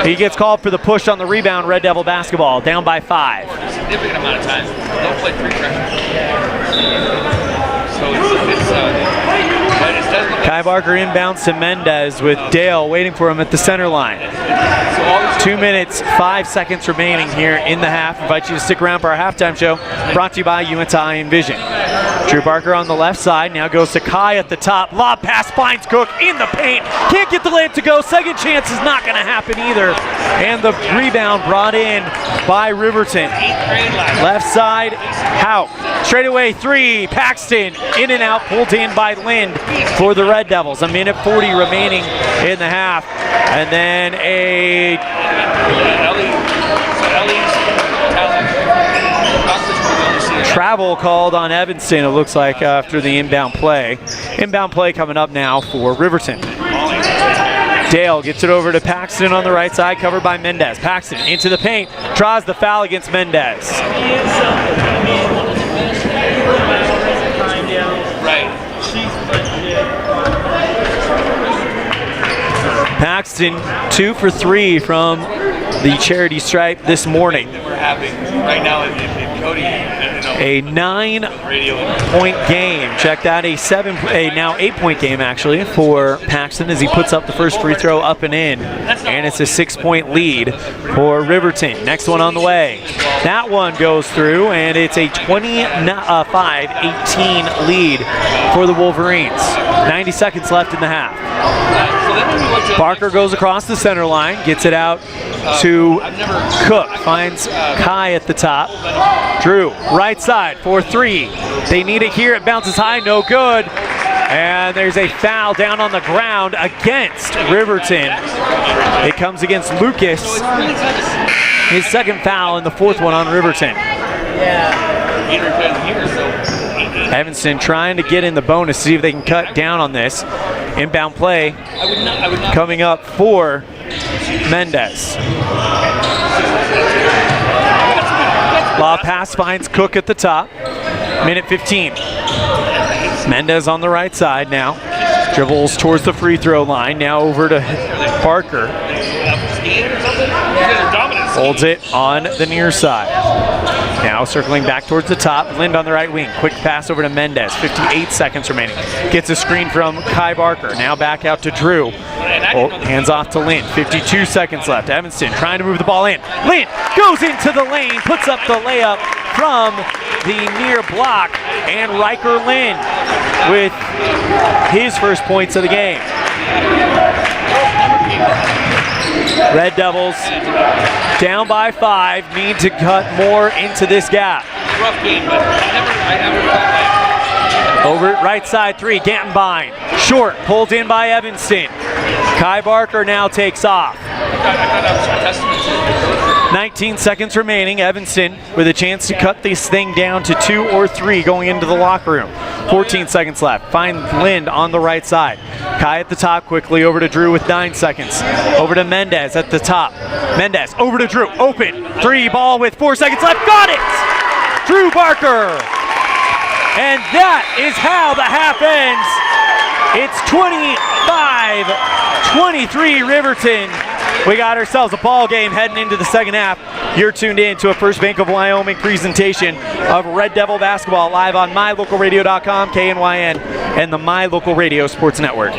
He gets called for the push on the rebound. Red Devil basketball down by 5. Significant amount of time. Don't play 3 pressure. So it's Kai Barker inbounds to Mendez with Dale waiting for him at the center line. 2 minutes, 5 seconds remaining here in the half. Invite you to stick around for our halftime show, brought to you by UNTI Envision. Drew Barker on the left side, now goes to Kai at the top. Lob pass finds Cook in the paint. Can't get the layup to go. Second chance is not going to happen either. And the rebound brought in by Riverton. Left side, Houk. Straight away 3, Paxton in and out, pulled in by Lind for the Red Devils. 1:40 remaining in the half. And then a travel called on Evanston, it looks like, after the inbound play. Inbound play coming up now for Riverton. Dale gets it over to Paxton on the right side, covered by Mendez. Paxton into the paint, draws the foul against Mendez. Paxton 2 for 3 from the charity stripe this morning. We're having right now in Cody. A 9-point game. Check that, now 8-point game actually for Paxton as he puts up the first free throw up and in. And and it's a 6-point lead for Riverton. Next one on the way. That one goes through, and it's a 25-18 lead for the Wolverines. 90 seconds left in the half. Barker goes across the center line, gets it out to Cook, finds Kai at the top. Drew, right side for 3. They need it here, it bounces high, no good. And there's a foul down on the ground against Riverton. It comes against Lucas. His second foul and the 4th one on Riverton. Evanston trying to get in the bonus, see if they can cut down on this. Inbound play coming up for Mendez. Law pass finds Cook at the top. Minute 15. Mendez on the right side now. Dribbles towards the free throw line. Now over to Barker. Holds it on the near side. Now circling back towards the top. Lind on the right wing. Quick pass over to Mendez. 58 seconds remaining. Gets a screen from Kai Barker. Now back out to Drew. Hands off to Lind. 52 seconds left. Evanston trying to move the ball in. Lind goes into the lane. Puts up the layup from the near block. And Riker Lind with his first points of the game. Red Devils down by 5, need to cut more into this gap. Rough game, but I never felt like. Over at right side 3, Gantenbein. Short, pulled in by Evanston. Kai Barker now takes off. 19 seconds remaining. Evanston with a chance to cut this thing down to 2 or 3 going into the locker room. 14 seconds left. Find Lind on the right side. Kai at the top quickly over to Drew with 9 seconds. Over to Mendez at the top. Mendez over to Drew. Open. 3 ball with 4 seconds left. Got it! Drew Barker. And that is how the half ends. It's 25-23 Riverton. We got ourselves a ball game heading into the second half. You're tuned in to a First Bank of Wyoming presentation of Red Devil basketball live on mylocalradio.com, KNYN, and the My Local Radio Sports Network.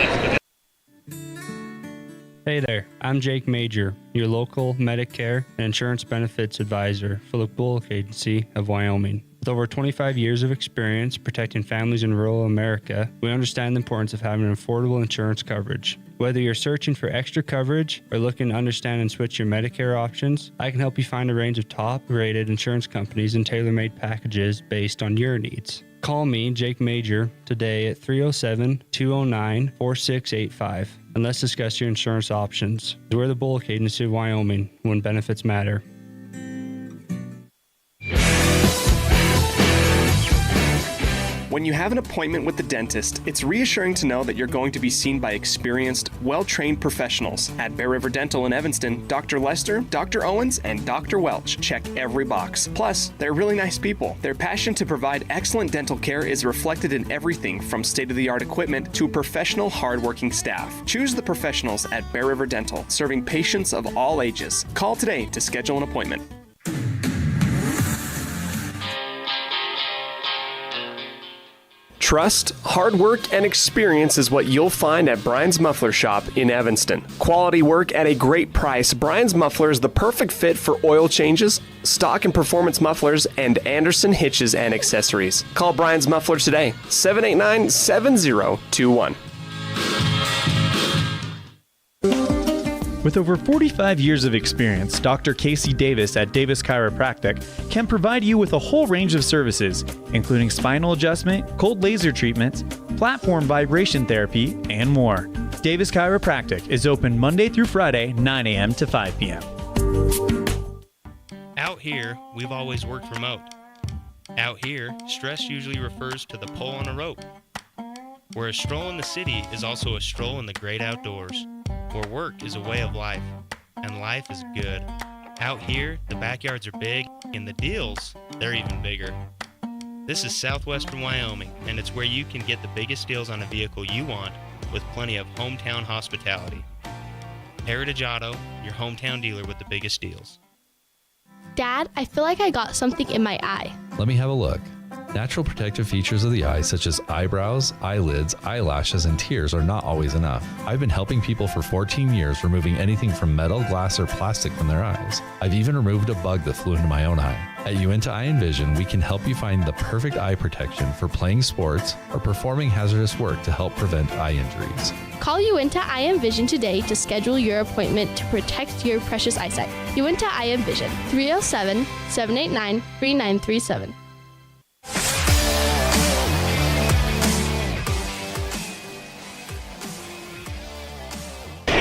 Hey there, I'm Jake Major, your local Medicare and insurance benefits advisor for the Bullock Agency of Wyoming. With over 25 years of experience protecting families in rural America, we understand the importance of having affordable insurance coverage. Whether you're searching for extra coverage or looking to understand and switch your Medicare options, I can help you find a range of top-rated insurance companies and tailor-made packages based on your needs. Call me, Jake Major, today at 307-209-4685, and let's discuss your insurance options. We're the Bullock Agency of Wyoming, when benefits matter. When you have an appointment with the dentist, it's reassuring to know that you're going to be seen by experienced, well-trained professionals. At Bear River Dental in Evanston, Dr. Lester, Dr. Owens, and Dr. Welch check every box. Plus, they're really nice people. Their passion to provide excellent dental care is reflected in everything from state-of-the-art equipment to professional, hard-working staff. Choose the professionals at Bear River Dental, serving patients of all ages. Call today to schedule an appointment. Trust, hard work, and experience is what you'll find at Brian's Muffler Shop in Evanston. Quality work at a great price, Brian's Muffler is the perfect fit for oil changes, stock and performance mufflers, and Anderson hitches and accessories. Call Brian's Muffler today, 789-7021. With over 45 years of experience, Dr. Casey Davis at Davis Chiropractic can provide you with a whole range of services, including spinal adjustment, cold laser treatments, platform vibration therapy, and more. Davis Chiropractic is open Monday through Friday, 9 a.m. to 5 p.m. Out here, we've always worked remote. Out here, stress usually refers to the pull on a rope. Where a stroll in the city is also a stroll in the great outdoors. Where work is a way of life, and life is good. Out here, the backyards are big, and the deals, they're even bigger. This is Southwestern Wyoming, and it's where you can get the biggest deals on a vehicle you want with plenty of hometown hospitality. Heritage Auto, your hometown dealer with the biggest deals. Dad, I feel like I got something in my eye. Let me have a look. Natural protective features of the eye, such as eyebrows, eyelids, eyelashes, and tears, are not always enough. I've been helping people for 14 years, removing anything from metal, glass, or plastic from their eyes. I've even removed a bug that flew into my own eye. At Uinta Eye and Vision, we can help you find the perfect eye protection for playing sports or performing hazardous work to help prevent eye injuries. Call Uinta Eye and Vision today to schedule your appointment to protect your precious eyesight. Uinta Eye and Vision, 307-789-3937.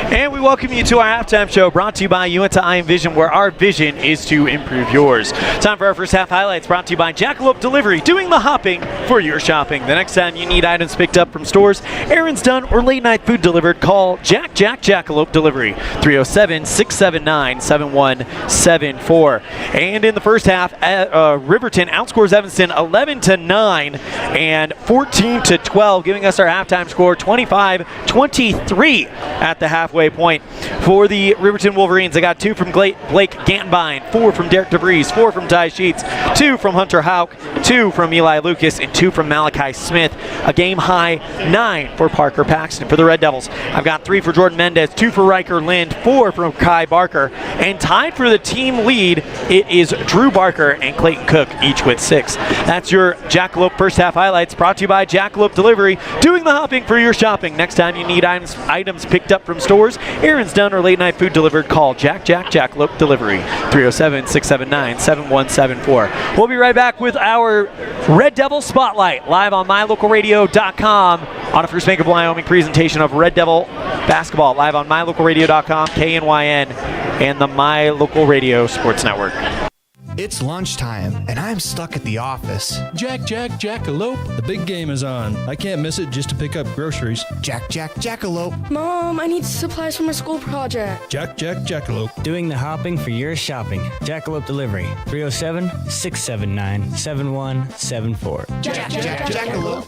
And we welcome you to our halftime show, brought to you by Uinta Eye and Vision, where our vision is to improve yours. Time for our first half highlights, brought to you by Jackalope Delivery, doing the hopping for your shopping. The next time you need items picked up from stores, errands done, or late night food delivered, call Jackalope Delivery, 307-679-7174. And in the first half, Riverton outscores Evanston 11-9 and 14-12, giving us our halftime score 25-23 at the halfway point. For the Riverton Wolverines, they got 2 from Blake Gantenbein, 4 from Derek DeVries, 4 from Ty Sheets, 2 from Hunter Hauk, 2 from Eli Lucas, and 2 from Malachi Smith. A game high 9 for Parker Paxton. For the Red Devils, I've got 3 for Jordan Mendez, 2 for Riker Lind, 4 from Kai Barker, and tied for the team lead, it is Drew Barker and Clayton Cook, each with 6. That's your Jackalope first half highlights, brought to you by Jackalope Delivery, doing the hopping for your shopping. Next time you need items picked up from stores, errands done, or late night food delivered, call Jackalope Delivery, 307-679-7174. We'll be right back with our Red Devil Spotlight, live on mylocalradio.com on a First Bank of Wyoming presentation of Red Devil basketball, live on mylocalradio.com, KNYN, and the My Local Radio Sports Network. It's lunchtime, and I'm stuck at the office. Jackalope. The big game is on. I can't miss it just to pick up groceries. Jackalope. Mom, I need supplies for my school project. Jackalope. Doing the hopping for your shopping. Jackalope Delivery, 307-679-7174. Jackalope.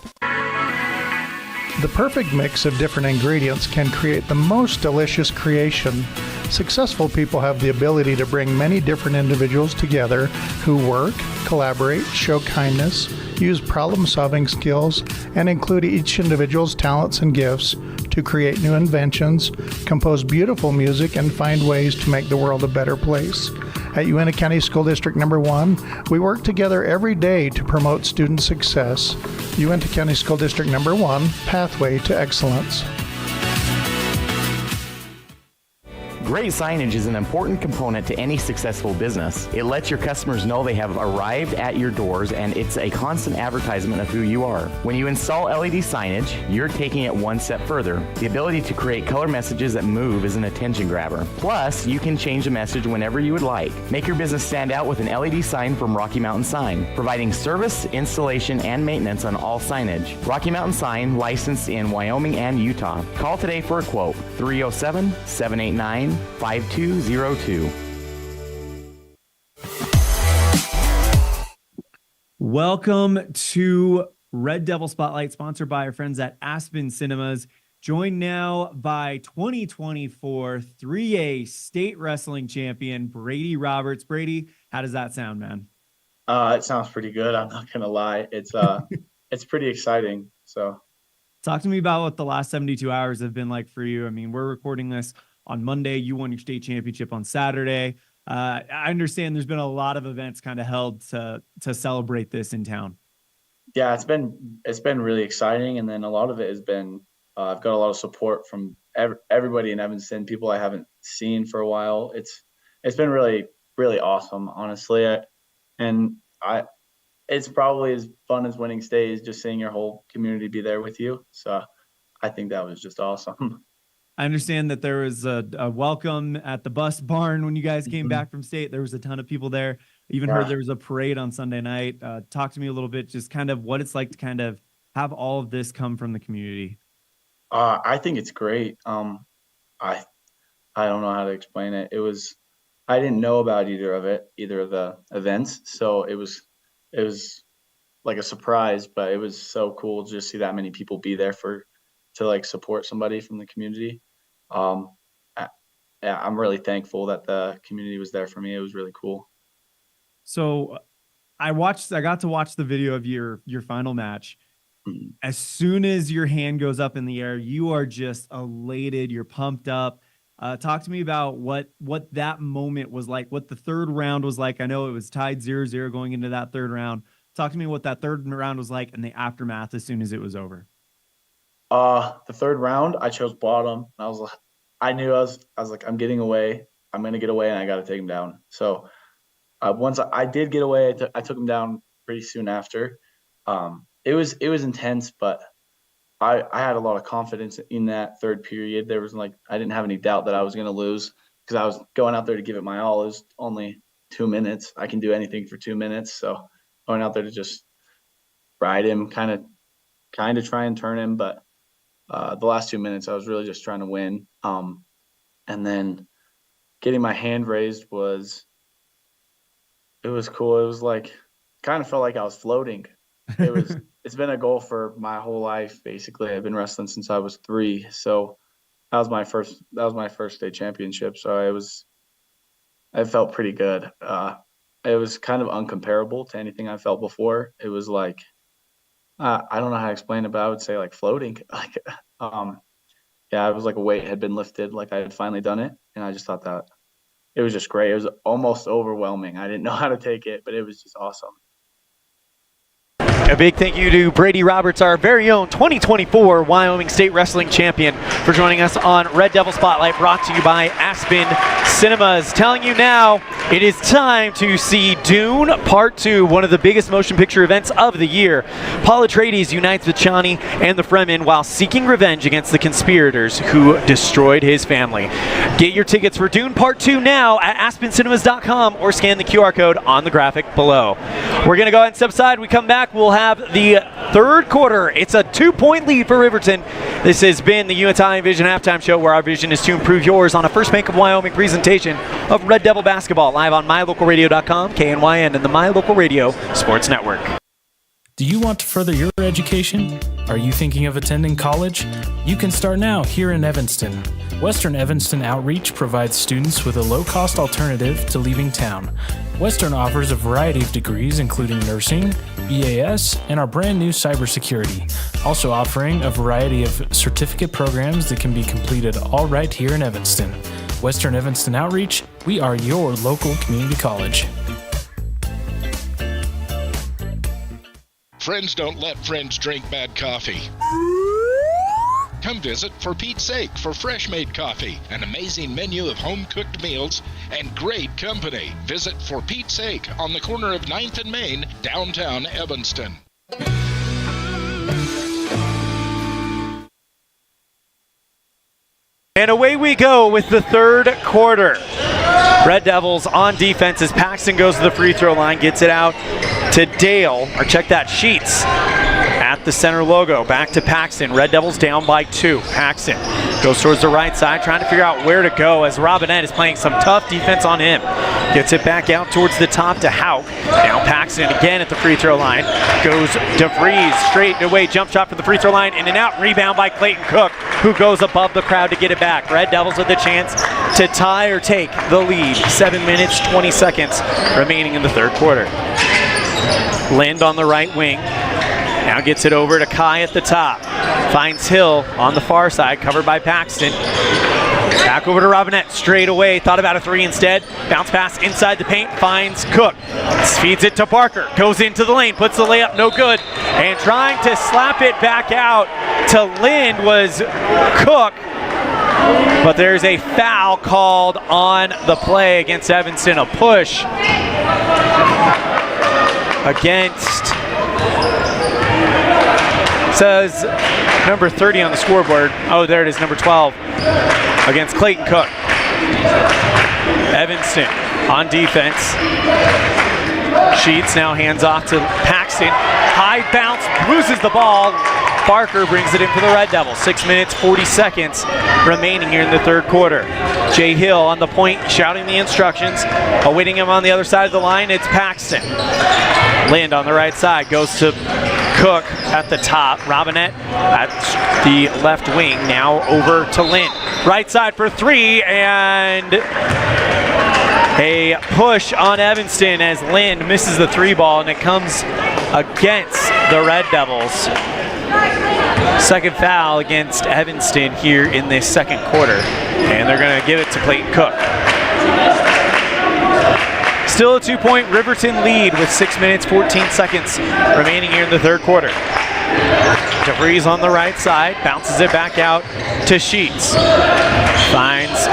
The perfect mix of different ingredients can create the most delicious creation. Successful people have the ability to bring many different individuals together who work, collaborate, show kindness, use problem-solving skills, and include each individual's talents and gifts to create new inventions, compose beautiful music, and find ways to make the world a better place. At Uinta County School District Number 1, we work together every day to promote student success. Uinta County School District Number 1, Pathway to Excellence. Great signage is an important component to any successful business. It lets your customers know they have arrived at your doors, and it's a constant advertisement of who you are. When you install LED signage, you're taking it one step further. The ability to create color messages that move is an attention grabber. Plus, you can change the message whenever you would like. Make your business stand out with an LED sign from Rocky Mountain Sign, providing service, installation, and maintenance on all signage. Rocky Mountain Sign, licensed in Wyoming and Utah. Call today for a quote, 307-789-5202. Welcome to Red Devil Spotlight, sponsored by our friends at Aspen Cinemas. Joined now by 2024 3A State Wrestling Champion Brady Roberts. Brady, how does that sound, man? It sounds pretty good. I'm not gonna lie. It's it's pretty exciting. So, talk to me about what the last 72 hours have been like for you. I mean, we're recording this on Monday. You won your state championship on Saturday. I understand there's been a lot of events kind of held to celebrate this in town. Yeah, it's been really exciting, and then a lot of it has been I've got a lot of support from everybody in Evanston, people I haven't seen for a while. It's been really, really awesome, honestly. It's probably as fun as winning stays, just seeing your whole community be there with you. So I think that was just awesome. I understand that there was a welcome at the bus barn when you guys came back from state. There was a ton of people there. Even heard there was a parade on Sunday night. Talk to me a little bit, just kind of what it's like to kind of have all of this come from the community. I think it's great. I don't know how to explain it. I didn't know about either of the events, so it was like a surprise, but it was so cool to just see that many people be there to like support somebody from the community. I'm really thankful that the community was there for me. It was really cool. So I got to watch the video of your final match. As soon as your hand goes up in the air, you are just elated. You're pumped up. Talk to me about what that moment was like, what the third round was like. I know it was tied 0-0 going into that third round. Talk to me what that third round was like and the aftermath as soon as it was over. The third round, I chose bottom. I was like, I'm getting away. I'm going to get away, and I got to take him down. So once I did get away, I took him down pretty soon after. It was intense, but I had a lot of confidence in that third period. There was I didn't have any doubt that I was going to lose because I was going out there to give it my all. It was only 2 minutes. I can do anything for 2 minutes. So going out there to just ride him, kind of try and turn him. But the last 2 minutes, I was really just trying to win. And then getting my hand raised it was cool. It was kind of felt like I was floating. It's been a goal for my whole life, basically. I've been wrestling since I was 3. So that was my first state championship. So it felt pretty good. It was kind of uncomparable to anything I felt before. It was I don't know how to explain it, but I would say floating. It was like a weight had been lifted, like I had finally done it. And I just thought that it was just great. It was almost overwhelming. I didn't know how to take it, but it was just awesome. A big thank you to Brady Roberts, our very own 2024 Wyoming State Wrestling Champion, for joining us on Red Devil Spotlight, brought to you by Aspen Cinemas. Telling you now, it is time to see Dune Part 2, one of the biggest motion picture events of the year. Paul Atreides unites with Chani and the Fremen while seeking revenge against the conspirators who destroyed his family. Get your tickets for Dune Part 2 now at aspencinemas.com or scan the QR code on the graphic below. We're going to go ahead and step aside. We come back, we'll have the third quarter. It's a 2-point lead for Riverton. This has been the Italian Vision halftime show, where our vision is to improve yours, on a First Bank of Wyoming presentation of Red Devil basketball, live on mylocalradio.com, KNYN, and the My Local Radio Sports Network. Do you want to further your education? Are you thinking of attending college? You can start now here in Evanston. Western Evanston Outreach provides students with a low-cost alternative to leaving town. Western offers a variety of degrees, including nursing, EAS, and our brand new cybersecurity, also offering a variety of certificate programs that can be completed all right here in Evanston. Western Evanston Outreach, we are your local community college. Friends don't let friends drink bad coffee. Come visit For Pete's Sake for fresh-made coffee, an amazing menu of home-cooked meals, and great company. Visit For Pete's Sake on the corner of 9th and Main, downtown Evanston. And away we go with the third quarter. Red Devils on defense as Paxton goes to the free throw line, gets it out to Dale, or check that, Sheets at the center logo. Back to Paxton. Red Devils down by 2. Paxton goes towards the right side, trying to figure out where to go as Robinette is playing some tough defense on him. Gets it back out towards the top to Hauk. Now Paxton again at the free throw line. Goes DeVries straight away, jump shot from the free throw line, in and out. Rebound by Clayton Cook, who goes above the crowd to get it back. Red Devils with the chance to tie or take the lead. 7 minutes, 20 seconds remaining in the third quarter. Lind on the right wing. Now gets it over to Kai at the top. Finds Hill on the far side, covered by Paxton. Back over to Robinette, straight away. Thought about a 3 instead. Bounce pass inside the paint, finds Cook. Feeds it to Barker, goes into the lane, puts the layup, no good. And trying to slap it back out to Lind was Cook. But there's a foul called on the play against Evanston. A push against, says number 30 on the scoreboard. Oh, there it is, number 12 against Clayton Cook. Evanston on defense. Sheets now hands off to Paxton. High bounce, loses the ball. Barker brings it in for the Red Devils. 6 minutes, 40 seconds remaining here in the third quarter. Jay Hill on the point, shouting the instructions. Awaiting him on the other side of the line, it's Paxton. Lind on the right side, goes to Cook at the top. Robinette at the left wing, now over to Lind. Right side for 3, and A push on Evanston as Lind misses the 3-ball, and it comes against the Red Devils. Second foul against Evanston here in this second quarter, and they're going to give it to Clayton Cook. Still a 2-point Riverton lead with 6 minutes, 14 seconds remaining here in the third quarter. DeVries on the right side, bounces it back out to Sheets. Finds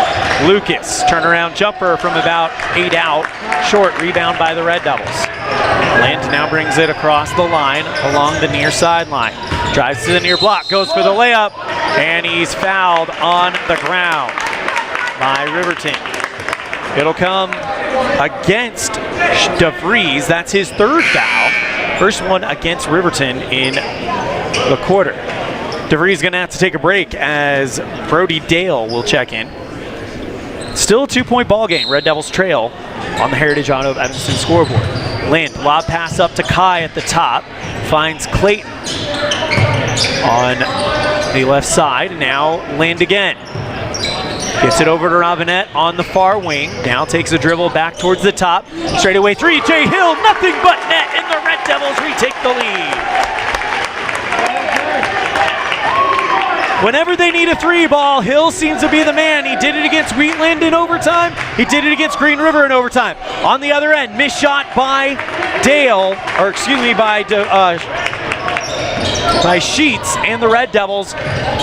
Lucas, turnaround jumper from about 8 out, short rebound by the Red Devils. Lind now brings it across the line along the near sideline. Drives to the near block, goes for the layup, and he's fouled on the ground by Riverton. It'll come against DeVries. That's his third foul. First one against Riverton in the quarter. DeVries going to have to take a break as Brody Dale will check in. Still a 2-point ball game. Red Devils trail on the Heritage Auto of Evanston scoreboard. Lind, lob pass up to Kai at the top. Finds Clayton on the left side. Now Lind again. Gets it over to Robinette on the far wing. Now takes a dribble back towards the top. Straightaway 3, Jay Hill, nothing but net, and the Red Devils retake the lead. Whenever they need a 3-ball, Hill seems to be the man. He did it against Wheatland in overtime. He did it against Green River in overtime. On the other end, missed shot by Dale, or excuse me, by Sheets, and the Red Devils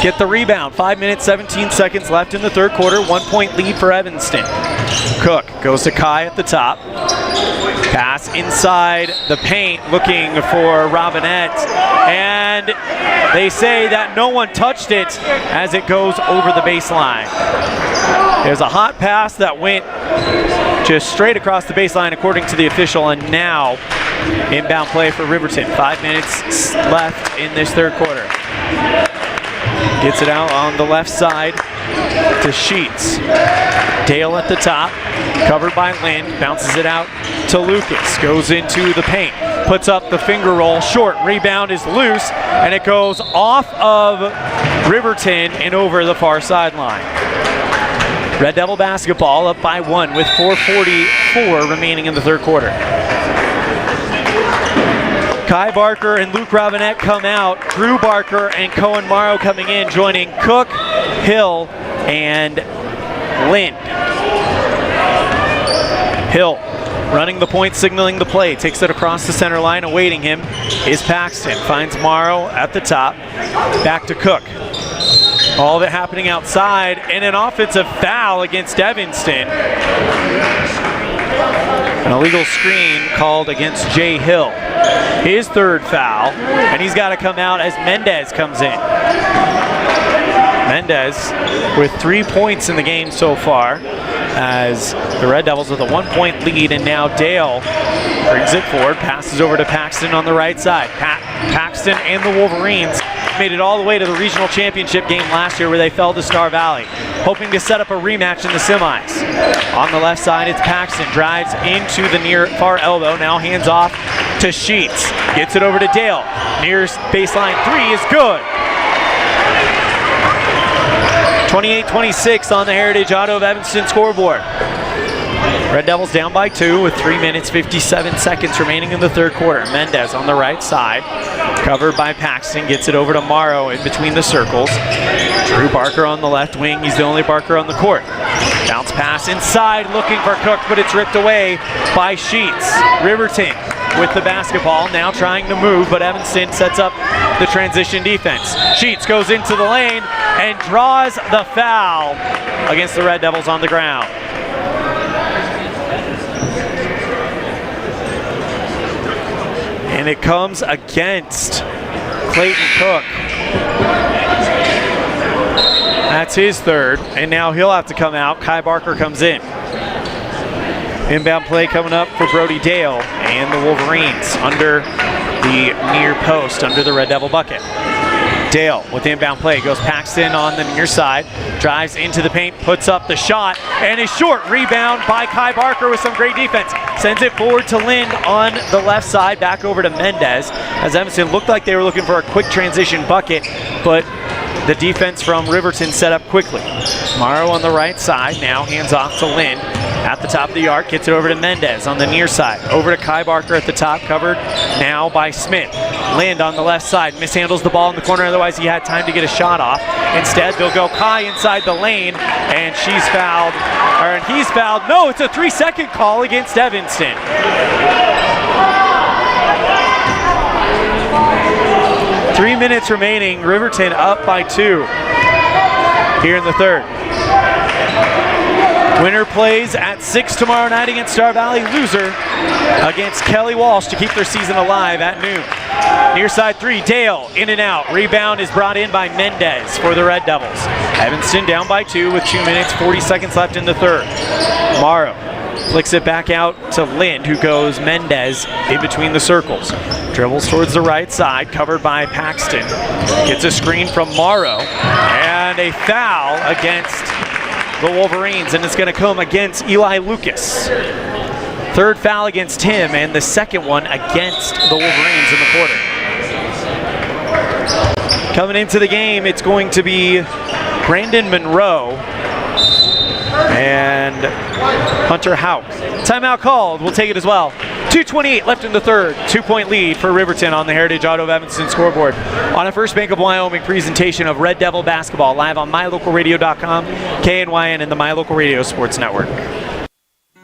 get the rebound. 5 minutes, 17 seconds left in the third quarter. 1-point lead for Evanston. Cook goes to Kai at the top. Pass inside the paint, looking for Robinette, and they say that no one touched it as it goes over the baseline. There's a hot pass that went just straight across the baseline according to the official, and now inbound play for Riverton. 5 minutes left in this third quarter. Gets it out on the left side to Sheets. Dale at the top, covered by Lind, bounces it out to Lucas, goes into the paint, puts up the finger roll, short, rebound is loose, and it goes off of Riverton and over the far sideline. Red Devil basketball up by 1 with 4:44 remaining in the third quarter. Kai Barker and Luke Robinette come out. Drew Barker and Cohen Morrow coming in, joining Cook, Hill, and Lind. Hill running the point, signaling the play. Takes it across the center line. Awaiting him is Paxton. Finds Morrow at the top. Back to Cook. All of it happening outside, and an offensive foul against Evanston. An illegal screen called against Jay Hill. His third foul, and he's got to come out as Mendez comes in. Mendez with 3 points in the game so far, as the Red Devils with a 1-point lead, and now Dale brings it forward, passes over to Paxton on the right side. Paxton and the Wolverines made it all the way to the regional championship game last year where they fell to Star Valley, hoping to set up a rematch in the semis. On the left side, it's Paxton, drives into the near far elbow, now hands off to Sheets, gets it over to Dale, near baseline 3 is good. 28-26 on the Heritage Auto of Evanston scoreboard. Red Devils down by 2 with 3 minutes, 57 seconds remaining in the third quarter. Mendez on the right side, covered by Paxton, gets it over to Morrow in between the circles. Drew Barker on the left wing, he's the only Barker on the court. Bounce pass inside, looking for Cook, but it's ripped away by Sheets. Riverton with the basketball, now trying to move, but Evanston sets up the transition defense. Sheets goes into the lane and draws the foul against the Red Devils on the ground. And it comes against Clayton Cook. That's his third, and now he'll have to come out. Kai Barker comes in. Inbound play coming up for Brody Dale and the Wolverines under the near post, under the Red Devil bucket. Dale with the inbound play, goes Paxton on the near side, drives into the paint, puts up the shot, and a short rebound by Kai Barker with some great defense. Sends it forward to Lind on the left side, back over to Mendez, as Evanston looked like they were looking for a quick transition bucket, but the defense from Riverton set up quickly. Morrow on the right side, now hands off to Lind. at the top of the arc, gets it over to Mendez on the near side. Over to Kai Barker at the top, covered now by Smith. Lind on the left side, mishandles the ball in the corner, otherwise he had time to get a shot off. Instead, they'll go Kai inside the lane, and he's fouled. No, it's a 3-second call against Evanston. 3 minutes remaining, Riverton up by 2 here in the third. Winner plays at 6 tomorrow night against Star Valley. Loser against Kelly Walsh to keep their season alive at noon. Near side 3, Dale in and out. Rebound is brought in by Mendez for the Red Devils. Evanston down by 2 with 2 minutes, 40 seconds left in the third. Morrow flicks it back out to Lind, who goes Mendez in between the circles. Dribbles towards the right side, covered by Paxton. Gets a screen from Morrow, and a foul against the Wolverines, and it's going to come against Eli Lucas. Third foul against him, and the second one against the Wolverines in the quarter. Coming into the game, it's going to be Brandon Monroe and Hunter Houck. Timeout called. We'll take it as well. 2:28 left in the third. 2-point lead for Riverton on the Heritage Auto of Evanston scoreboard. On a First Bank of Wyoming presentation of Red Devil basketball, live on MyLocalRadio.com, KNYN, and the My Local Radio Sports Network.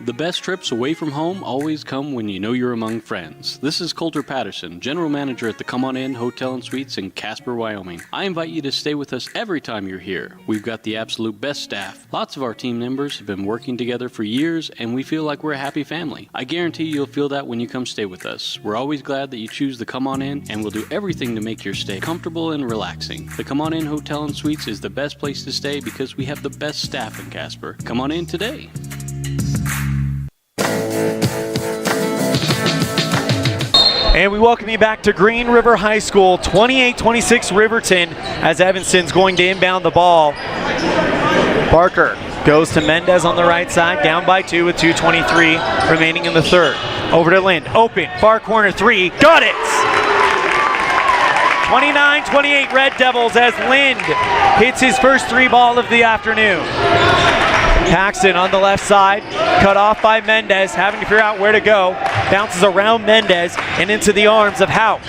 The best trips away from home always come when you know you're among friends. This is Coulter Patterson, General Manager at the Come On In Hotel and Suites in Casper, Wyoming. I invite you to stay with us every time you're here. We've got the absolute best staff. Lots of our team members have been working together for years, and we feel like we're a happy family. I guarantee you'll feel that when you come stay with us. We're always glad that you choose the Come On In, and we'll do everything to make your stay comfortable and relaxing. The Come On In Hotel and Suites is the best place to stay because we have the best staff in Casper. Come on in today. And we welcome you back to Green River High School, 28-26 Riverton, as Evanston's going to inbound the ball. Barker goes to Mendez on the right side, down by 2 with 2:23 remaining in the third. Over to Lind, open, far corner 3, got it! 29-28 Red Devils as Lind hits his first 3 ball of the afternoon. Paxton on the left side, cut off by Mendez, having to figure out where to go. Bounces around Mendez and into the arms of Houck.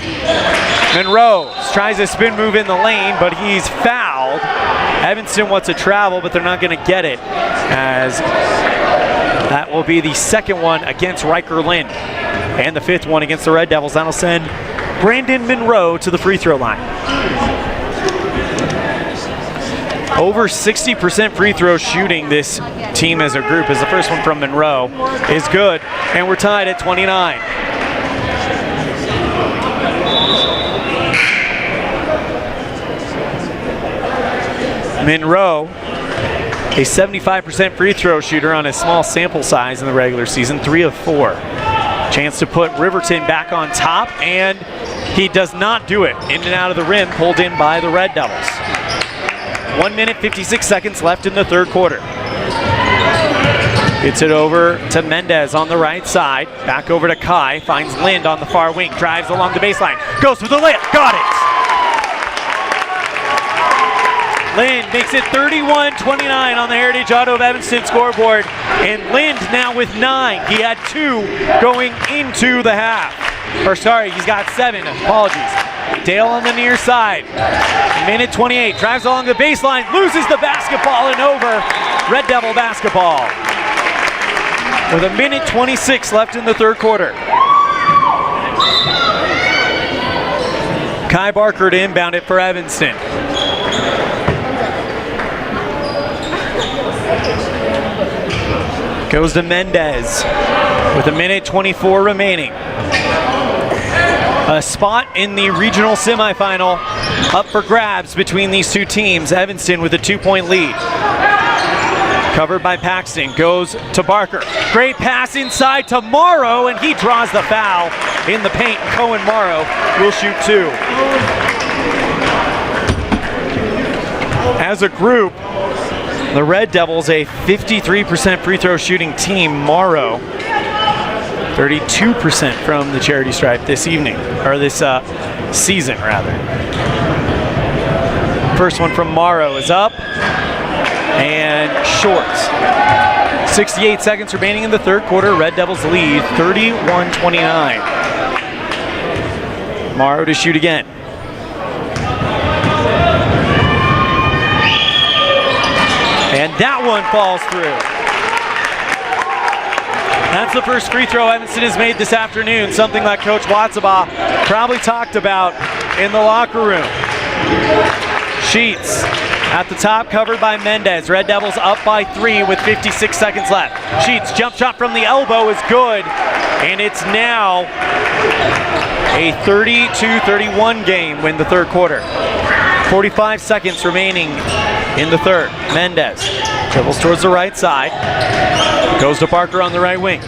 Monroe tries a spin move in the lane, but he's fouled. Evanston wants to travel, but they're not going to get it, as that will be the second one against Riker Lind, and the 5th one against the Red Devils. That'll send Brandon Monroe to the free throw line. Over 60% free throw shooting this team as a group, as the first one from Monroe is good, and we're tied at 29. Monroe, a 75% free throw shooter on a small sample size in the regular season, 3 of 4. Chance to put Riverton back on top, and he does not do it. In and out of the rim, pulled in by the Red Devils. 1 minute, 56 seconds left in the third quarter. Gets it over to Mendez on the right side. Back over to Kai. Finds Lind on the far wing. Drives along the baseline. Goes for the layup. Got it! Lind makes it 31-29 on the Heritage Auto of Evanston scoreboard. And Lind now with 9. He had 2 going into the half. Or sorry, he's got 7. Apologies. Dale on the near side. Minute 28. Drives along the baseline. Loses the basketball and over. Red Devil basketball. With a minute 26 left in the third quarter. Kai Barker to inbound it for Evanston. Goes to Mendez with a minute 24 remaining. A spot in the regional semifinal up for grabs between these two teams. Evanston with a 2-point lead. Covered by Paxton, goes to Barker. Great pass inside to Morrow, and he draws the foul in the paint. Cohen Morrow will shoot 2. As a group, the Red Devils, a 53% free throw shooting team. Morrow, 32% from the charity stripe this evening, or this season rather. First one from Morrow is up, and short. 68 seconds remaining in the third quarter. Red Devils lead 31-29. Morrow to shoot again. And that one falls through. That's the first free throw Evanston has made this afternoon, something that Coach Watsabaugh probably talked about in the locker room. Sheets at the top, covered by Mendez. Red Devils up by 3 with 56 seconds left. Sheets jump shot from the elbow is good, and it's now a 32-31 game in the third quarter. 45 seconds remaining in the third. Mendez dribbles towards the right side. Goes to Parker on the right wing.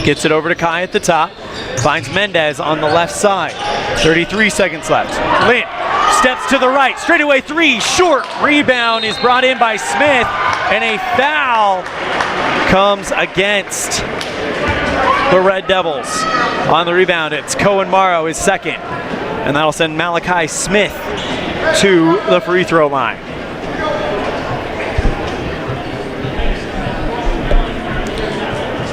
Gets it over to Kai at the top. Finds Mendez on the left side. 33 seconds left. Lynn steps to the right. Straightaway three. Short. Rebound is brought in by Smith. And a foul comes against the Red Devils. On the rebound, it's Cohen Morrow, his second. And that'll send Malachi Smith to the free throw line.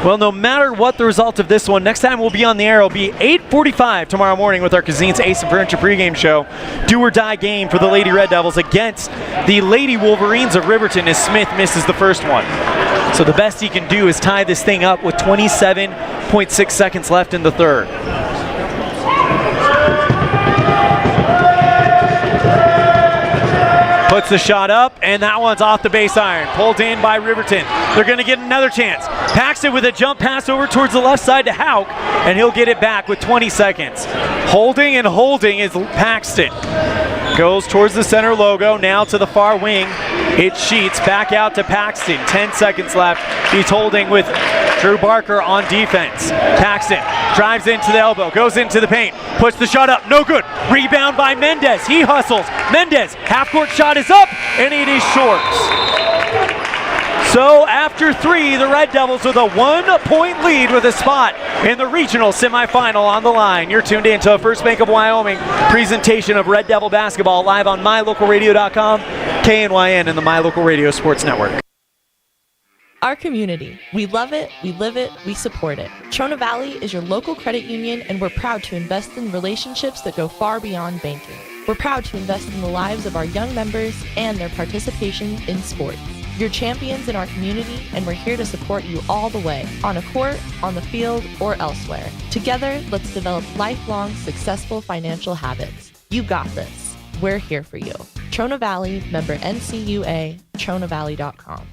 Well, no matter what the result of this one, next time we'll be on the air. It'll be 8:45 tomorrow morning with our Cazin's Ace and Furniture pregame show. Do or die game for the Lady Red Devils against the Lady Wolverines of Riverton as Smith misses the first one. So the best he can do is tie this thing up with 27.6 seconds left in the third. Puts the shot up, and that one's off the base iron. Pulled in by Riverton. They're going to get another chance. Paxton with a jump pass over towards the left side to Hauk, and he'll get it back with 20 seconds. Holding and holding is Paxton. Goes towards the center logo, now to the far wing. It Sheets back out to Paxton. 10 seconds left. He's holding with Drew Barker on defense. Paxton drives into the elbow, goes into the paint, puts the shot up, no good. Rebound by Mendez. He hustles. Mendez, half-court shot is up, and it is short. So after three, the Red Devils with a 1-point lead with a spot in the regional semifinal on the line. You're tuned in to a First Bank of Wyoming presentation of Red Devil basketball live on mylocalradio.com, KNYN, and the My Local Radio Sports Network. Our community. We love it, we live it, we support it. Trona Valley is your local credit union, and we're proud to invest in relationships that go far beyond banking. We're proud to invest in the lives of our young members and their participation in sports. You're champions in our community, and we're here to support you all the way, on a court, on the field, or elsewhere. Together, let's develop lifelong, successful financial habits. You got this. We're here for you. Trona Valley, member NCUA, TronaValley.com.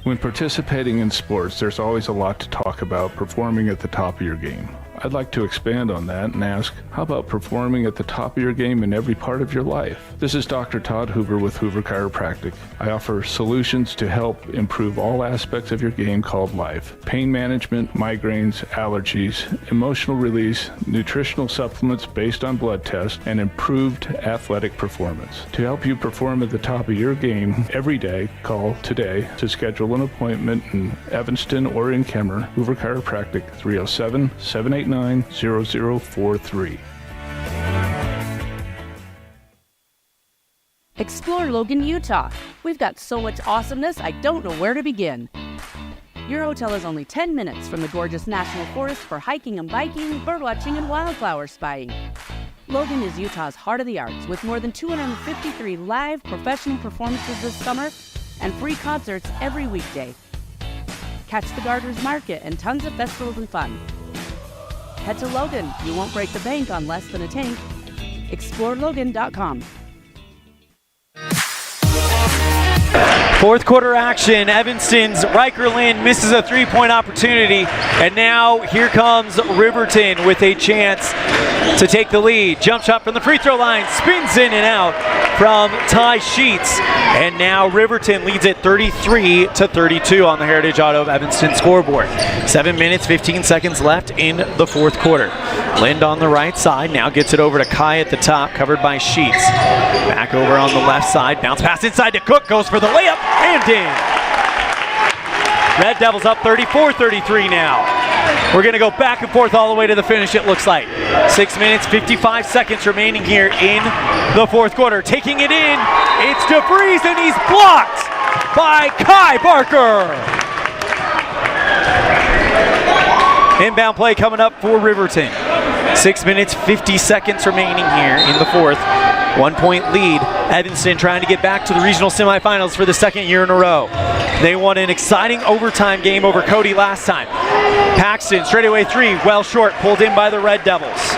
When participating in sports, there's always a lot to talk about performing at the top of your game. I'd like to expand on that and ask, how about performing at the top of your game in every part of your life? This is Dr. Todd Hoover with Hoover Chiropractic. I offer solutions to help improve all aspects of your game called life. Pain management, migraines, allergies, emotional release, nutritional supplements based on blood tests, and improved athletic performance. To help you perform at the top of your game every day, call today to schedule an appointment in Evanston or in Kemmer. Hoover Chiropractic, 307-789-0043. Explore Logan, Utah. We've got so much awesomeness, I don't know where to begin. Your hotel is only 10 minutes from the gorgeous National Forest for hiking and biking, birdwatching, and wildflower spying. Logan is Utah's heart of the arts, with more than 253 live professional performances this summer and free concerts every weekday. Catch the Garter's Market and tons of festivals and fun. Head to Logan. You won't break the bank on less than a tank. ExploreLogan.com. Fourth quarter action. Evanston's Riker Lynn misses a three-point opportunity, and now here comes Riverton with a chance to take the lead. Jump shot from the free throw line, spins in and out from Ty Sheets, and now Riverton leads it 33-32 on the Heritage Auto of Evanston scoreboard. 7 minutes, 15 seconds left in the fourth quarter. Lind on the right side, now gets it over to Kai at the top, covered by Sheets. Back over on the left side, bounce pass inside to Cook, goes for the layup, and in. Red Devils up 34-33 now. We're going to go back and forth all the way to the finish, it looks like. 6 minutes, 55 seconds remaining here in the fourth quarter. Taking it in, it's DeVries, and he's blocked by Kai Barker. Inbound play coming up for Riverton. 6 minutes, 50 seconds remaining here in the fourth. 1 point lead. Evanston trying to get back to the regional semifinals for the second year in a row. They won an exciting overtime game over Cody last time. Paxton, straightaway three, well short, pulled in by the Red Devils.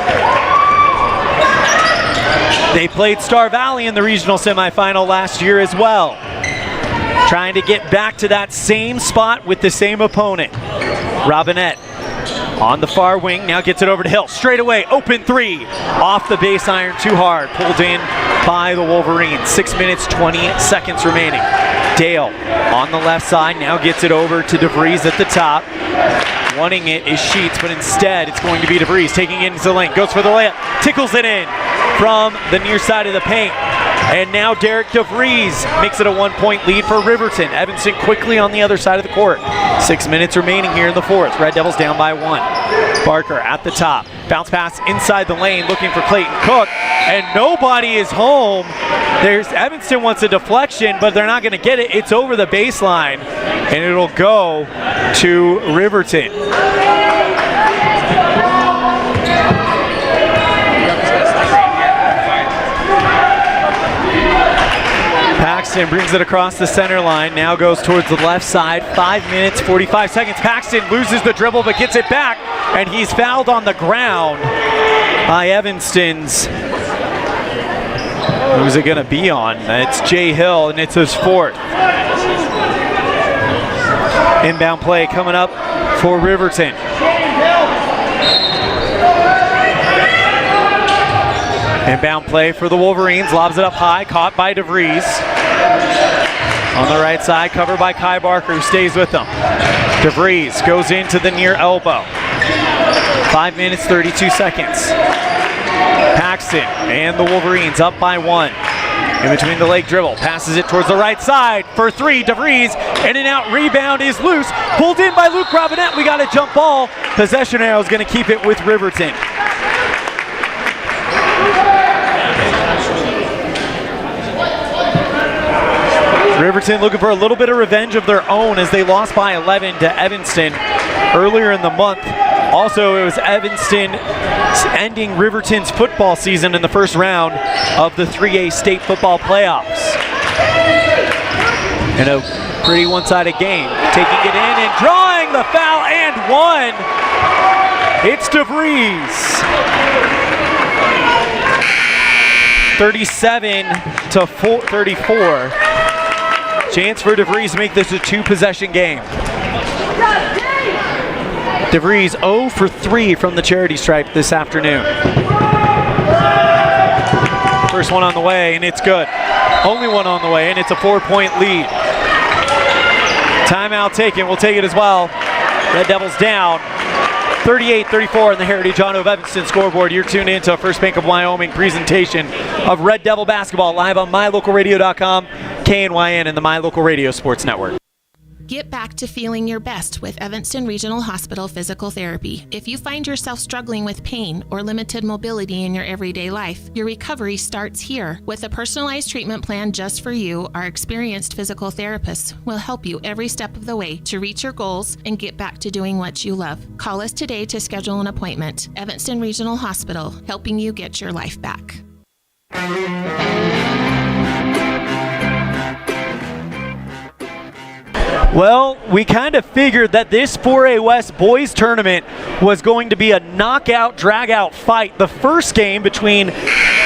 They played Star Valley in the regional semifinal last year as well. Trying to get back to that same spot with the same opponent. Robinette on the far wing, now gets it over to Hill. Straight away, open three. Off the base iron, too hard. Pulled in by the Wolverines. 6 minutes, 20 seconds remaining. Dale on the left side, now gets it over to DeVries at the top. Wanting it is Sheets, but instead it's going to be DeVries taking it into the lane. Goes for the layup, tickles it in from the near side of the paint. And now Derek DeVries makes it a 1 point lead for Riverton. Evanston quickly on the other side of the court. 6 minutes remaining here in the fourth. Red Devils down by 1. Barker at the top. Bounce pass inside the lane looking for Clayton Cook. And nobody is home. Evanston wants a deflection, but they're not going to get it. It's over the baseline. And it'll go to Riverton. Paxton brings it across the center line, now goes towards the left side. 5 minutes, 45 seconds. Paxton loses the dribble but gets it back, and he's fouled on the ground by Evanston's. Who's it going to be on? It's Jay Hill, and it's his fourth. Inbound play coming up for Riverton. Inbound play for the Wolverines, lobs it up high, caught by DeVries. On the right side, covered by Kai Barker, who stays with them. DeVries goes into the near elbow. 5 minutes, 32 seconds. Paxton and the Wolverines up by 1. In between the leg dribble, passes it towards the right side for three. DeVries, in and out, rebound is loose. Pulled in by Luke Robinette. We got a jump ball. Possession arrow is going to keep it with Riverton. Riverton looking for a little bit of revenge of their own as they lost by 11 to Evanston earlier in the month. Also, it was Evanston ending Riverton's football season in the first round of the 3A state football playoffs. In a pretty one-sided game. Taking it in and drawing the foul and one. It's DeVries. 37 to 34. Chance for DeVries to make this a two-possession game. DeVries 0 for 3 from the charity stripe this afternoon. First one on the way, and it's good. Only one on the way, and it's a 4-point lead. Timeout taken. We'll take it as well. Red Devils down 38-34 on the Heritage Auto of Evanston scoreboard. You're tuned in to a First Bank of Wyoming presentation of Red Devil basketball live on MyLocalRadio.com, KNYN, and the My Local Radio Sports Network. Get back to feeling your best with Evanston Regional Hospital Physical Therapy. If you find yourself struggling with pain or limited mobility in your everyday life, your recovery starts here. With a personalized treatment plan just for you, our experienced physical therapists will help you every step of the way to reach your goals and get back to doing what you love. Call us today to schedule an appointment. Evanston Regional Hospital, helping you get your life back. Well, we kind of figured that this 4A West boys tournament was going to be a knockout, drag-out fight. The first game between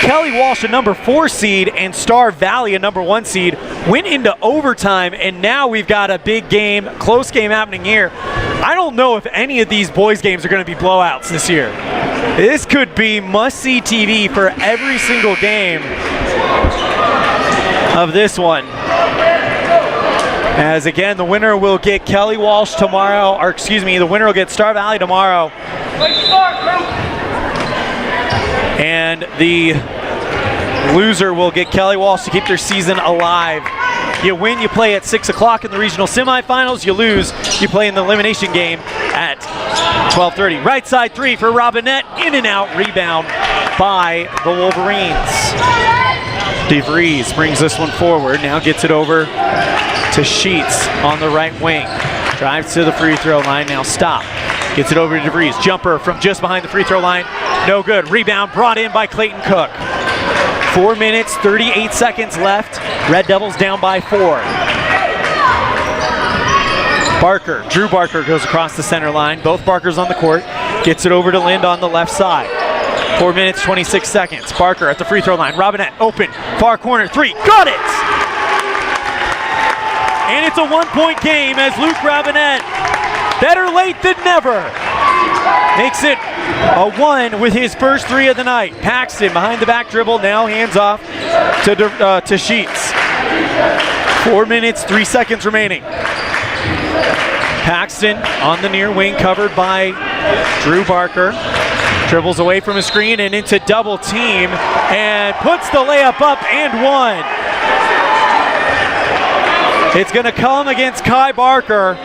Kelly Walsh, a number 4 seed, and Star Valley, a number 1 seed, went into overtime, and now we've got a big game, close game happening here. I don't know if any of these boys games are going to be blowouts this year. This could be must-see TV for every single game of this one. As again, the winner will get Kelly Walsh tomorrow, or excuse me, the winner will get Star Valley tomorrow. And the loser will get Kelly Walsh to keep their season alive. You win, you play at 6 o'clock in the regional semifinals. You lose, you play in the elimination game at 12:30. Right side three for Robinette. In and out. Rebound by the Wolverines. DeVries brings this one forward. Now gets it over to Sheets on the right wing. Drives to the free throw line. Now stop. Gets it over to DeVries. Jumper from just behind the free throw line. No good. Rebound brought in by Clayton Cook. 4 minutes, 38 seconds left. Red Devils down by 4. Barker, Drew Barker goes across the center line. Both Barkers on the court. Gets it over to Lind on the left side. 4 minutes, 26 seconds. Barker at the free throw line. Robinette open. Far corner three. Got it! And it's a 1-point game as Luke Robinette, better late than never, makes it a 1 with his first 3 of the night. Paxton behind the back dribble, now hands off to Sheets. 4 minutes, 3 seconds remaining. Paxton on the near wing, covered by Drew Barker. Dribbles away from a screen and into double team and puts the layup up and one. It's going to come against Kai Barker.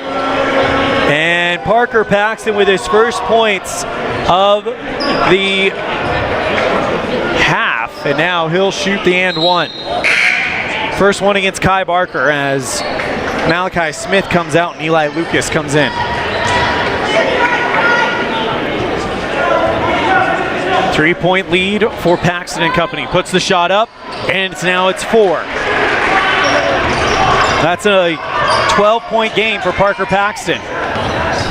And Parker Paxton with his first points of the half. And now he'll shoot the and one. First one against Kai Barker as Malachi Smith comes out and Eli Lucas comes in. 3-point lead for Paxton and company. Puts the shot up, and it's 4. That's a 12-point game for Parker Paxton.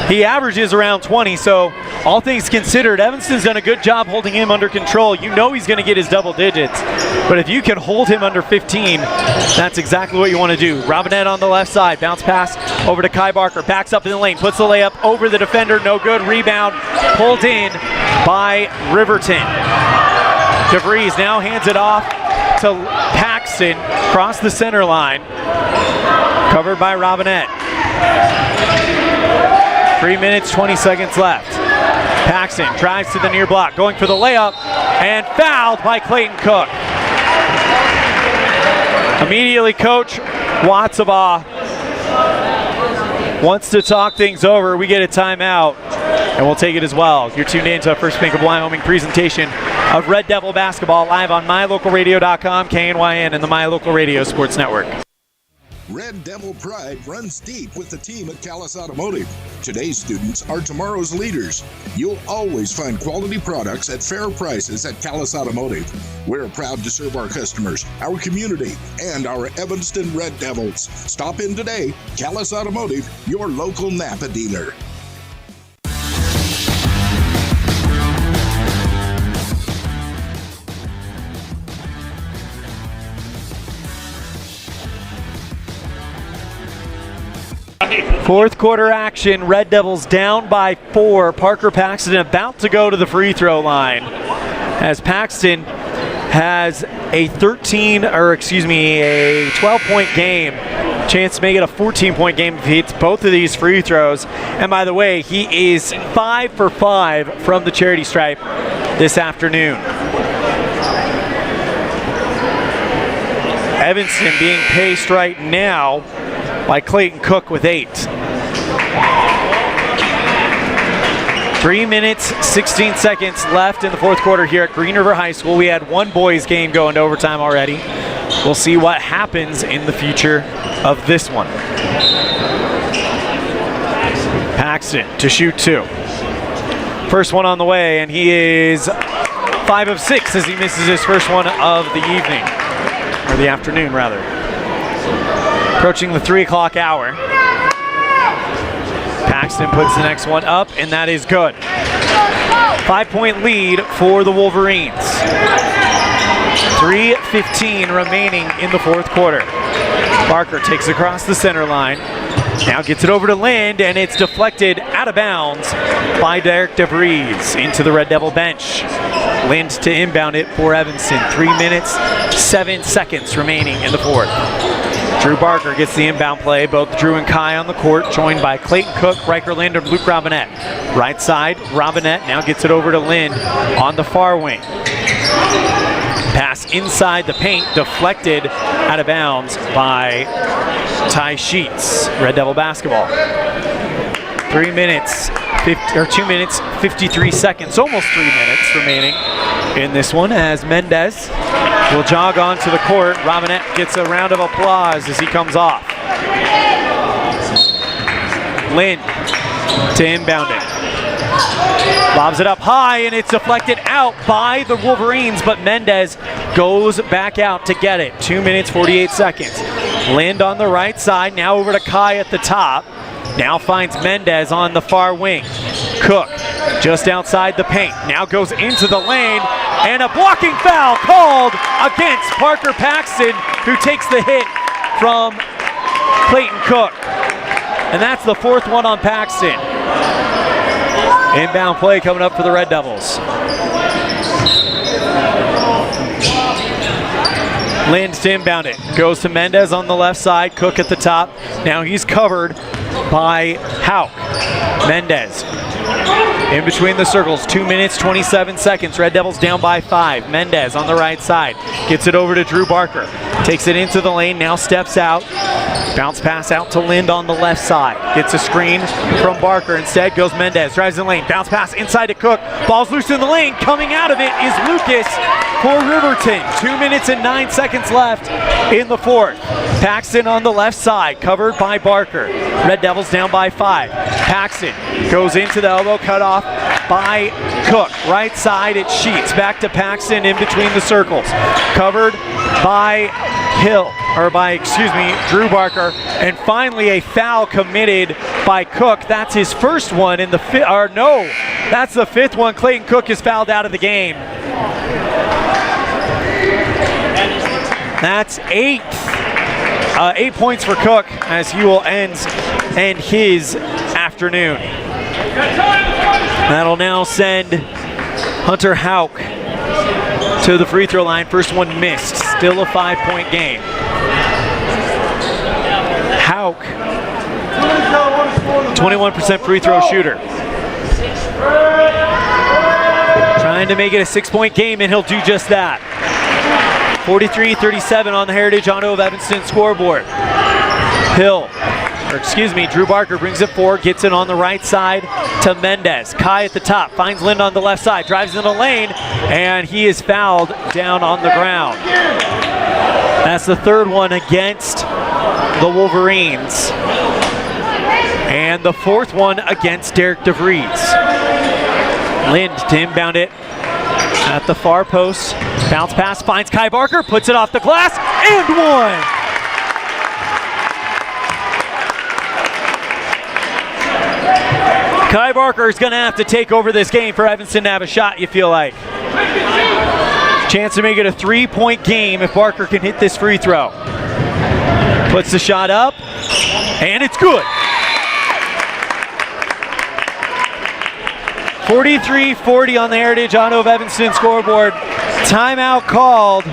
He averages around 20, so all things considered, Evanston's done a good job holding him under control. You know he's going to get his double digits, but if you can hold him under 15, that's exactly what you want to do. Robinette on the left side, bounce pass over to Kai Barker, backs up in the lane, puts the layup over the defender, no good, rebound, pulled in by Riverton. DeVries now hands it off to Paxton, across the center line, covered by Robinette. 3 minutes, 20 seconds left. Paxton drives to the near block, going for the layup, and fouled by Clayton Cook. Immediately, Coach Watsabaugh wants to talk things over. We get a timeout, and we'll take it as well. You're tuned in to a First Bank of Wyoming presentation of Red Devil basketball live on MyLocalRadio.com, KNYN, and the My Local Radio Sports Network. Red Devil pride runs deep with the team at Callis Automotive. Today's students are tomorrow's leaders. You'll always find quality products at fair prices at Callis Automotive. We're proud to serve our customers, our community, and our Evanston Red Devils. Stop in today. Callis Automotive, your local Napa dealer. Fourth quarter action, Red Devils down by 4. Parker Paxton about to go to the free throw line as Paxton has a 12-point game. Chance to make it a 14-point game if he hits both of these free throws. And by the way, he is 5 for 5 from the charity stripe this afternoon. Evanston being paced right now by Clayton Cook with 8. 3 minutes, 16 seconds left in the fourth quarter here at Green River High School. We had one boys game going to overtime already. We'll see what happens in the future of this one. Paxton to shoot 2. First one on the way, and he is 5 of 6 as he misses his first one of the evening, or the afternoon rather. Approaching the 3 o'clock hour. Paxton puts the next one up, and that is good. 5-point lead for the Wolverines. 3:15 remaining in the fourth quarter. Barker takes across the center line. Now gets it over to Lind, and it's deflected out of bounds by Derek DeVries into the Red Devil bench. Lind to inbound it for Evanston. 3 minutes, 7 seconds remaining in the fourth. Drew Barker gets the inbound play. Both Drew and Kai on the court, joined by Clayton Cook, Riker Lind, and Luke Robinette. Right side, Robinette now gets it over to Lind on the far wing. Pass inside the paint, deflected out of bounds by Ty Sheets. Red Devil basketball. 2 minutes, 53 seconds, almost 3 minutes remaining in this one as Mendez will jog onto the court. Robinette gets a round of applause as he comes off. Lind to inbound it. Lobs it up high and it's deflected out by the Wolverines, but Mendez goes back out to get it. 2 minutes, 48 seconds. Lind on the right side, now over to Kai at the top. Now finds Mendez on the far wing. Cook just outside the paint, now goes into the lane, and a blocking foul called against Parker Paxton, who takes the hit from Clayton Cook. And that's the fourth one on Paxton. Inbound play coming up for the Red Devils. Lind to inbound it. Goes to Mendez on the left side. Cook at the top. Now he's covered by Hauk. Mendez in between the circles. 2 minutes, 27 seconds. Red Devils down by 5. Mendez on the right side. Gets it over to Drew Barker. Takes it into the lane. Now steps out. Bounce pass out to Lind on the left side. Gets a screen from Barker. Instead goes Mendez. Drives in the lane. Bounce pass inside to Cook. Ball's loose in the lane. Coming out of it is Lucas for Riverton. 2 minutes and 9 seconds left in the fourth. Paxton on the left side. Covered by Barker. Red Devils down by 5. Paxton goes into the elbow. Cut off by Cook. Right side it Sheets. Back to Paxton in between the circles. Covered by Drew Barker, and finally a foul committed by Cook. That's his first one in the that's the fifth one. Clayton Cook is fouled out of the game. That's 8 points for Cook as he will end his afternoon. That'll now send Hunter Hauk to the free throw line. First one missed. Still a 5-point game. Hauk, 21% free throw shooter. Trying to make it a 6-point game, and he'll do just that. 43-37 on the Heritage Auto of Evanston scoreboard. Drew Barker brings it forward, gets it on the right side to Mendez. Kai at the top, finds Lind on the left side, drives in the lane, and he is fouled down on the ground. That's the third one against the Wolverines. And the fourth one against Derek DeVries. Lind to inbound it at the far post. Bounce pass, finds Kai Barker, puts it off the glass, and one! Kai Barker is going to have to take over this game for Evanston to have a shot, you feel like. Chance to make it a 3-point game if Barker can hit this free throw. Puts the shot up, and it's good. 43-40 on the Heritage Auto of Evanston scoreboard. Timeout called.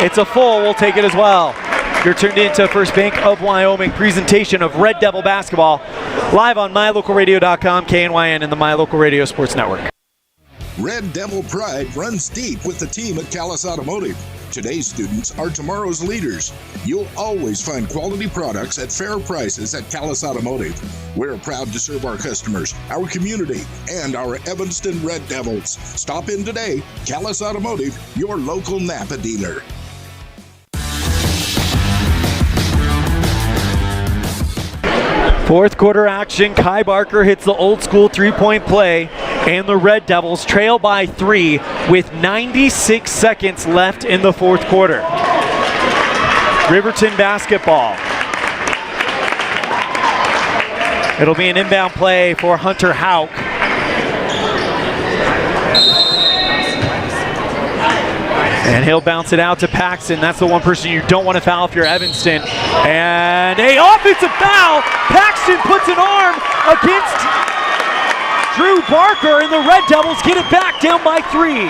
It's a full. We'll take it as well. You're tuned into First Bank of Wyoming presentation of Red Devil basketball live on MyLocalRadio.com, KNYN, and the My Local Radio Sports Network. Red Devil pride runs deep with the team at Callis Automotive. Today's students are tomorrow's leaders. You'll always find quality products at fair prices at Callis Automotive. We're proud to serve our customers, our community, and our Evanston Red Devils. Stop in today. Callis Automotive, your local Napa dealer. Fourth quarter action. Kai Barker hits the old school 3-point play, and the Red Devils trail by 3 with 96 seconds left in the fourth quarter. Riverton basketball. It'll be an inbound play for Hunter Hauk. And he'll bounce it out to Paxton. That's the one person you don't want to foul if you're Evanston. And a offensive foul. Paxton puts an arm against Drew Barker, and the Red Devils get it back down by 3.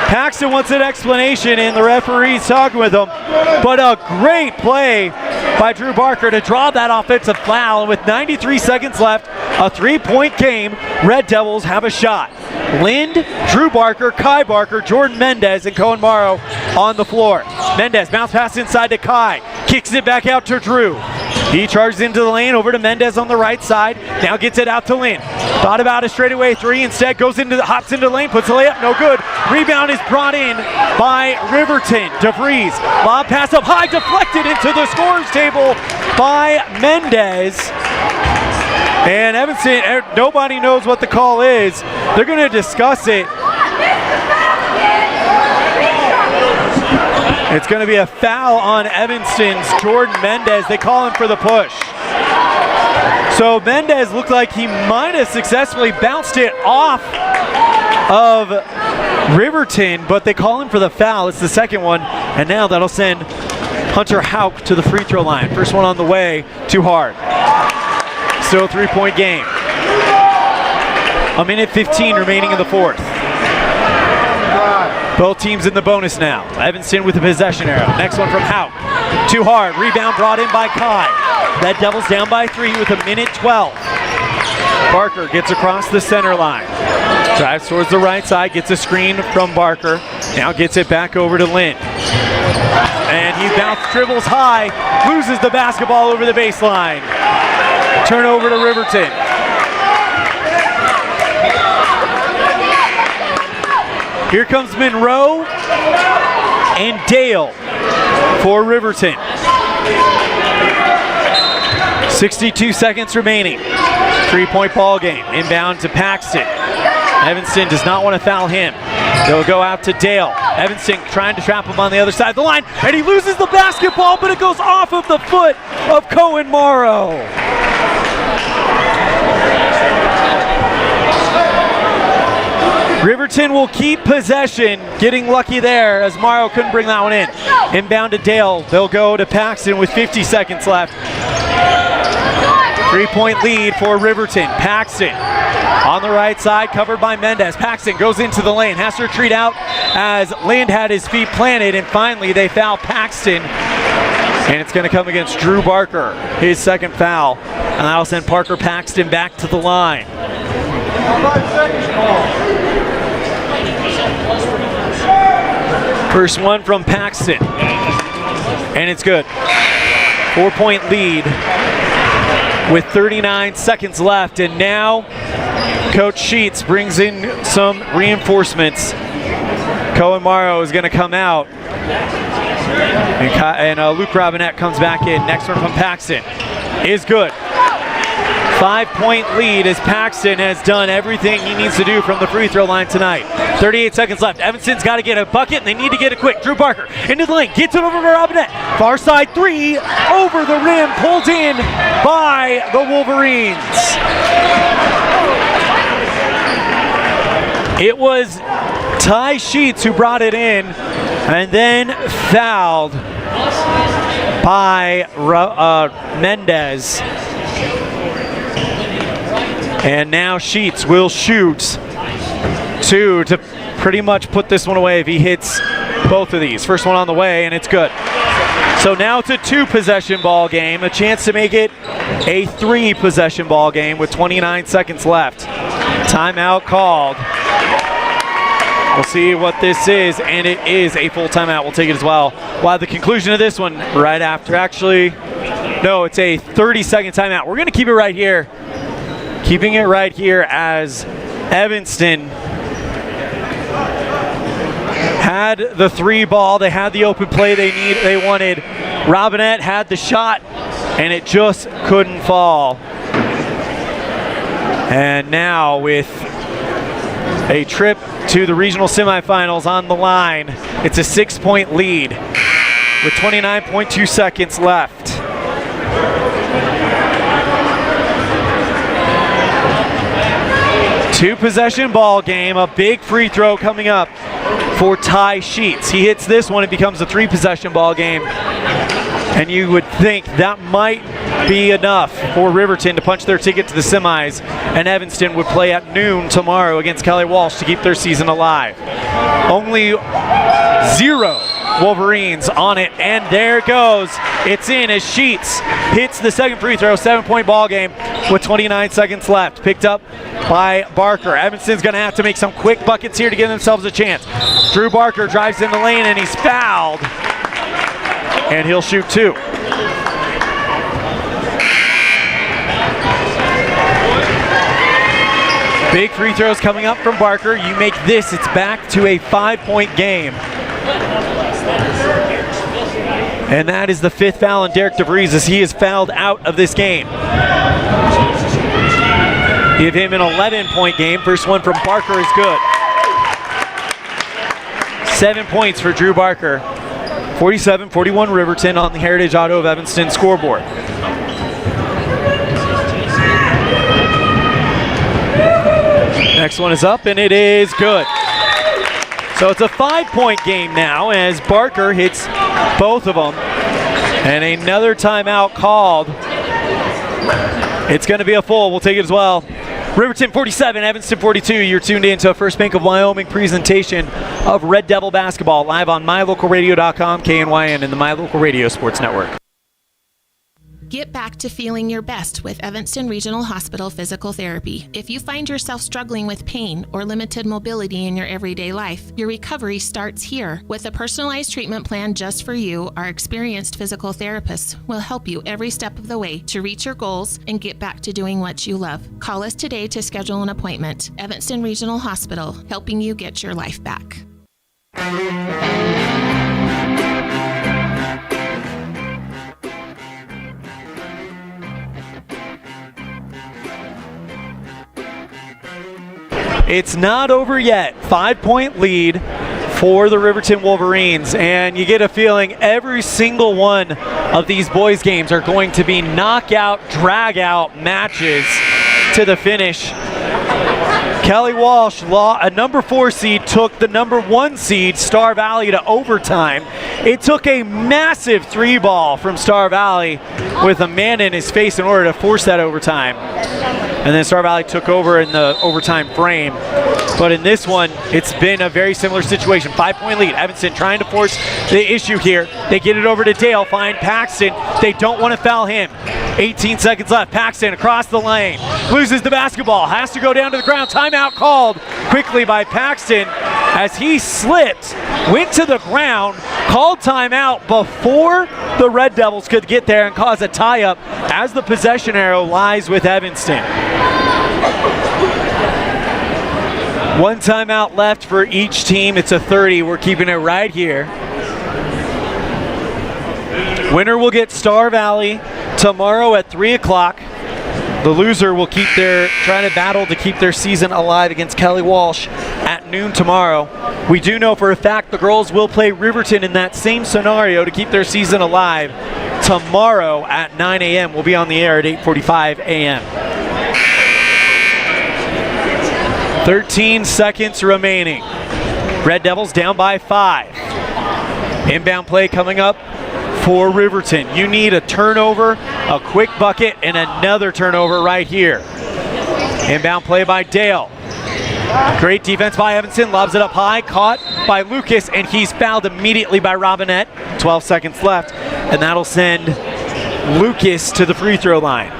Paxton wants an explanation, and the referee's talking with him. But a great play by Drew Barker to draw that offensive foul. And with 93 seconds left, a 3-point game, Red Devils have a shot. Lind, Drew Barker, Kai Barker, Jordan Mendez, and Cohen Morrow on the floor. Mendez bounce pass inside to Kai, kicks it back out to Drew. He charges into the lane, over to Mendez on the right side. Now gets it out to Lind. Thought about a straightaway three, instead hops into the lane, puts the layup, no good. Rebound is brought in by Riverton. DeVries, lob pass up high, deflected into the scorer's table by Mendez. And Evanston, nobody knows what the call is. They're going to discuss it. It's going to be a foul on Evanston's Jordan Mendez. They call him for the push. So Mendez looked like he might have successfully bounced it off of Riverton, but they call him for the foul. It's the second one, and now that'll send Hunter Houck to the free throw line. First one on the way, too hard. Still a 3-point game. A minute 15 remaining in the fourth. Both teams in the bonus now. Evanston with the possession arrow. Next one from Houck. Too hard. Rebound brought in by Kai. That Devils down by 3 with a minute 12. Barker gets across the center line. Drives towards the right side. Gets a screen from Barker. Now gets it back over to Lind. And he dribbles high. Loses the basketball over the baseline. Turnover to Riverton. Here comes Monroe and Dale for Riverton. 62 seconds remaining. 3-point ball game. Inbound to Paxton. Evanston does not want to foul him. They'll go out to Dale. Evanston trying to trap him on the other side of the line, and he loses the basketball, but it goes off of the foot of Cohen Morrow. Riverton will keep possession, getting lucky there as Morrow couldn't bring that one in. Inbound to Dale. They'll go to Paxton with 50 seconds left. 3-point lead for Riverton. Paxton on the right side, covered by Mendez. Paxton goes into the lane, has to retreat out as Lind had his feet planted, and finally they foul Paxton. And it's going to come against Drew Barker, his second foul. And that'll send Parker Paxton back to the line. First one from Paxton, and it's good. 4-point lead with 39 seconds left, and now Coach Sheets brings in some reinforcements. Cohen Morrow is going to come out, and Luke Robinette comes back in. Next one from Paxton is good. 5-point lead as Paxton has done everything he needs to do from the free throw line tonight. 38 seconds left. Evanston's got to get a bucket, and they need to get it quick. Drew Barker into the lane, gets it over to Robinette. Far side three, over the rim, pulled in by the Wolverines. It was Ty Sheets who brought it in, and then fouled by Mendez. And now Sheets will shoot two to pretty much put this one away if he hits both of these. First one on the way, and it's good. So now it's a 2-possession ball game, a chance to make it a 3-possession ball game with 29 seconds left. Timeout called. We'll see what this is, and it is a full timeout. We'll take it as well. While the conclusion of this one right after, actually, no, it's a 30-second timeout. We're going to keep it right here. Keeping it right here as Evanston had the 3 ball. They had the open play they wanted. Robinette had the shot, and it just couldn't fall. And now with a trip to the regional semifinals on the line, it's a 6-point lead with 29.2 seconds left. Two-possession ball game, a big free throw coming up for Ty Sheets. He hits this one, it becomes a 3-possession ball game. And you would think that might be enough for Riverton to punch their ticket to the semis, and Evanston would play at noon tomorrow against Kelly Walsh to keep their season alive. Only 0 Wolverines on it, and there it goes. It's in as Sheets hits the second free throw. 7-point ball game. with 29 seconds left. Picked up by Barker. Evanston's going to have to make some quick buckets here to give themselves a chance. Drew Barker drives in the lane and he's fouled. And he'll shoot 2. Big free throws coming up from Barker. You make this, it's back to a 5-point game. And that is the 5th foul on Derek DeVries as he is fouled out of this game. Give him an 11-point game. First one from Barker is good. 7 points for Drew Barker. 47-41 Riverton on the Heritage Auto of Evanston scoreboard. Next one is up, and it is good. So it's a 5-point game now as Barker hits both of them. And another timeout called. It's going to be a full. We'll take it as well. Riverton 47, Evanston 42. You're tuned in to a First Bank of Wyoming presentation of Red Devil basketball live on mylocalradio.com, KNYN, and the My Local Radio Sports Network. Get back to feeling your best with Evanston Regional Hospital Physical Therapy. If you find yourself struggling with pain or limited mobility in your everyday life, your recovery starts here. With a personalized treatment plan just for you, our experienced physical therapists will help you every step of the way to reach your goals and get back to doing what you love. Call us today to schedule an appointment. Evanston Regional Hospital, helping you get your life back. It's not over yet. 5-point lead for the Riverton Wolverines, and you get a feeling every single one of these boys' games are going to be knockout, drag-out matches to the finish. Kelly Walsh, a number 4 seed, took the number 1 seed, Star Valley, to overtime. It took a massive 3-ball from Star Valley with a man in his face in order to force that overtime. And then Star Valley took over in the overtime frame. But in this one, it's been a very similar situation. 5-point lead. Evanston trying to force the issue here. They get it over to Dale, find Paxton. They don't want to foul him. 18 seconds left. Paxton across the lane. Loses the basketball. Has to go down to the ground. Timeout called quickly by Paxton as he slipped, went to the ground, called timeout before the Red Devils could get there and cause a tie-up as the possession arrow lies with Evanston. 1 timeout left for each team. It's a 30. We're keeping it right here. Winner will get Star Valley tomorrow at 3 o'clock. The loser will try to battle to keep their season alive against Kelly Walsh at noon tomorrow. We do know for a fact the girls will play Riverton in that same scenario to keep their season alive tomorrow at 9 a.m. We'll be on the air at 8:45 a.m. 13 seconds remaining. Red Devils down by 5. Inbound play coming up for Riverton. You need a turnover, a quick bucket, and another turnover right here. Inbound play by Dale. Great defense by Evanston, lobs it up high, caught by Lucas, and he's fouled immediately by Robinette. 12 seconds left, and that'll send Lucas to the free throw line.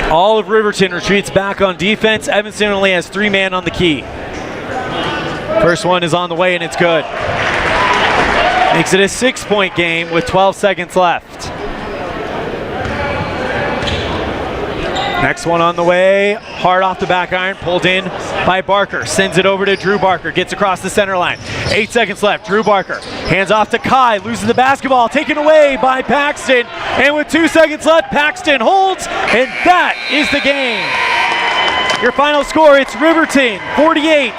All of Riverton retreats back on defense. Evanston only has 3 men on the key. First one is on the way, and it's good. Makes it a 6-point game with 12 seconds left. Next one on the way, hard off the back iron, pulled in by Barker. Sends it over to Drew Barker, gets across the center line. 8 seconds left, Drew Barker hands off to Kai, loses the basketball, taken away by Paxton. And with 2 seconds left, Paxton holds, and that is the game. Your final score, it's Riverton 48,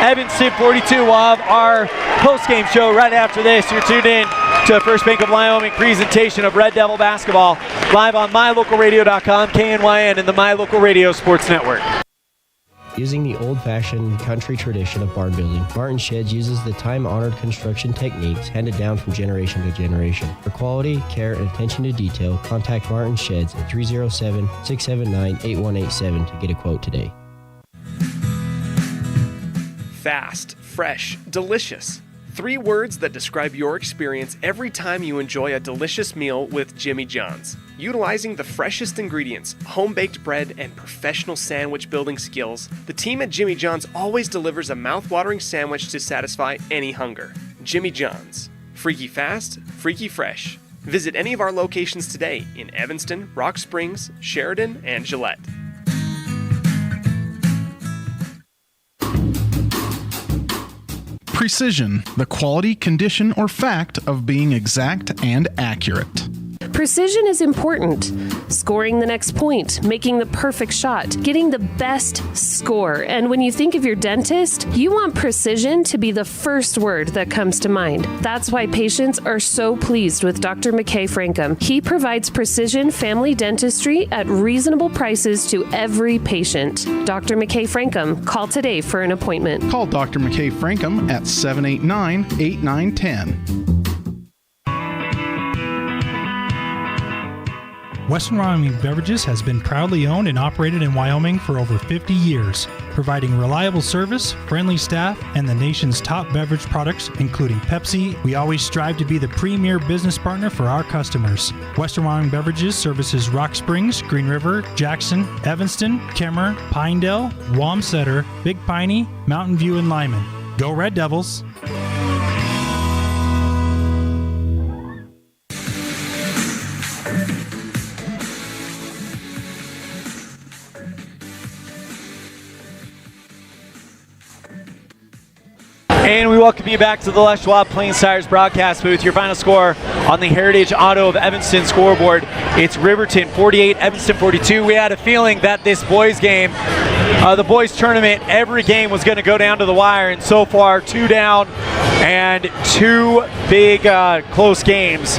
Evanston 42. We'll have our post-game show right after this. You're tuned in to a First Bank of Wyoming presentation of Red Devil basketball live on mylocalradio.com, KNYN, and the My Local Radio Sports Network. Using the old-fashioned country tradition of barn building, Martin Sheds uses the time-honored construction techniques handed down from generation to generation. For quality, care, and attention to detail, contact Martin Sheds at 307-679-8187 to get a quote today. Fast, fresh, delicious. 3 words that describe your experience every time you enjoy a delicious meal with Jimmy John's. Utilizing the freshest ingredients, home-baked bread, and professional sandwich building skills, the team at Jimmy John's always delivers a mouth-watering sandwich to satisfy any hunger. Jimmy John's. Freaky fast, freaky fresh. Visit any of our locations today in Evanston, Rock Springs, Sheridan, and Gillette. Precision, the quality, condition, or fact of being exact and accurate. Precision is important. Scoring the next point, making the perfect shot, getting the best score. And when you think of your dentist, you want precision to be the first word that comes to mind. That's why patients are so pleased with Dr. McKay Frankum. He provides precision family dentistry at reasonable prices to every patient. Dr. McKay Frankum, call today for an appointment. Call Dr. McKay Frankum at 789-8910. Western Wyoming Beverages has been proudly owned and operated in Wyoming for over 50 years, providing reliable service, friendly staff, and the nation's top beverage products, including Pepsi. We always strive to be the premier business partner for our customers. Western Wyoming Beverages services Rock Springs, Green River, Jackson, Evanston, Kemmer, Pinedale, Wamsutter, Big Piney, Mountain View, and Lyman. Go Red Devils! And we welcome you back to the Les Schwab Plains Tires broadcast booth. Your final score on the Heritage Auto of Evanston scoreboard. It's Riverton 48, Evanston 42. We had a feeling that this boys game, the boys tournament, every game was going to go down to the wire, and so far 2 down and 2 big close games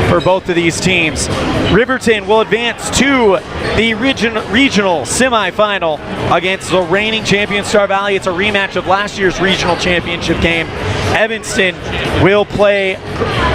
for both of these teams. Riverton will advance to the regional semifinal against the reigning champion Star Valley. It's a rematch of last year's regional championship game. Evanston will play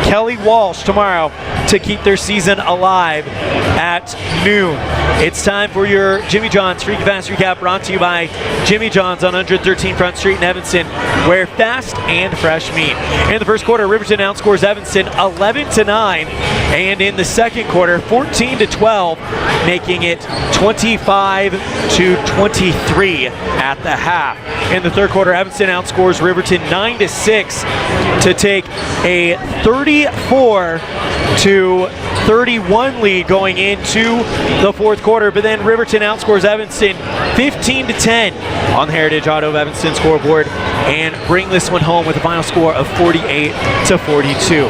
Kelly Walsh tomorrow to keep their season alive at noon. It's time for your Jimmy John's Freaky Fast Recap, brought to you by Jimmy John's on 113 Front Street in Evanston, where fast and fresh meat. In the first quarter, Riverton outscores Evanston 11-9, and in the second quarter, 14-12, making it 25-23 at the half. In the third quarter, Evanston outscores Riverton 9-6 to take a 34-31 lead going into the fourth quarter, but then Riverton outscores Evanston 15-10 on the Heritage Auto of Evanston scoreboard and bring this one home with a final score of 48-42.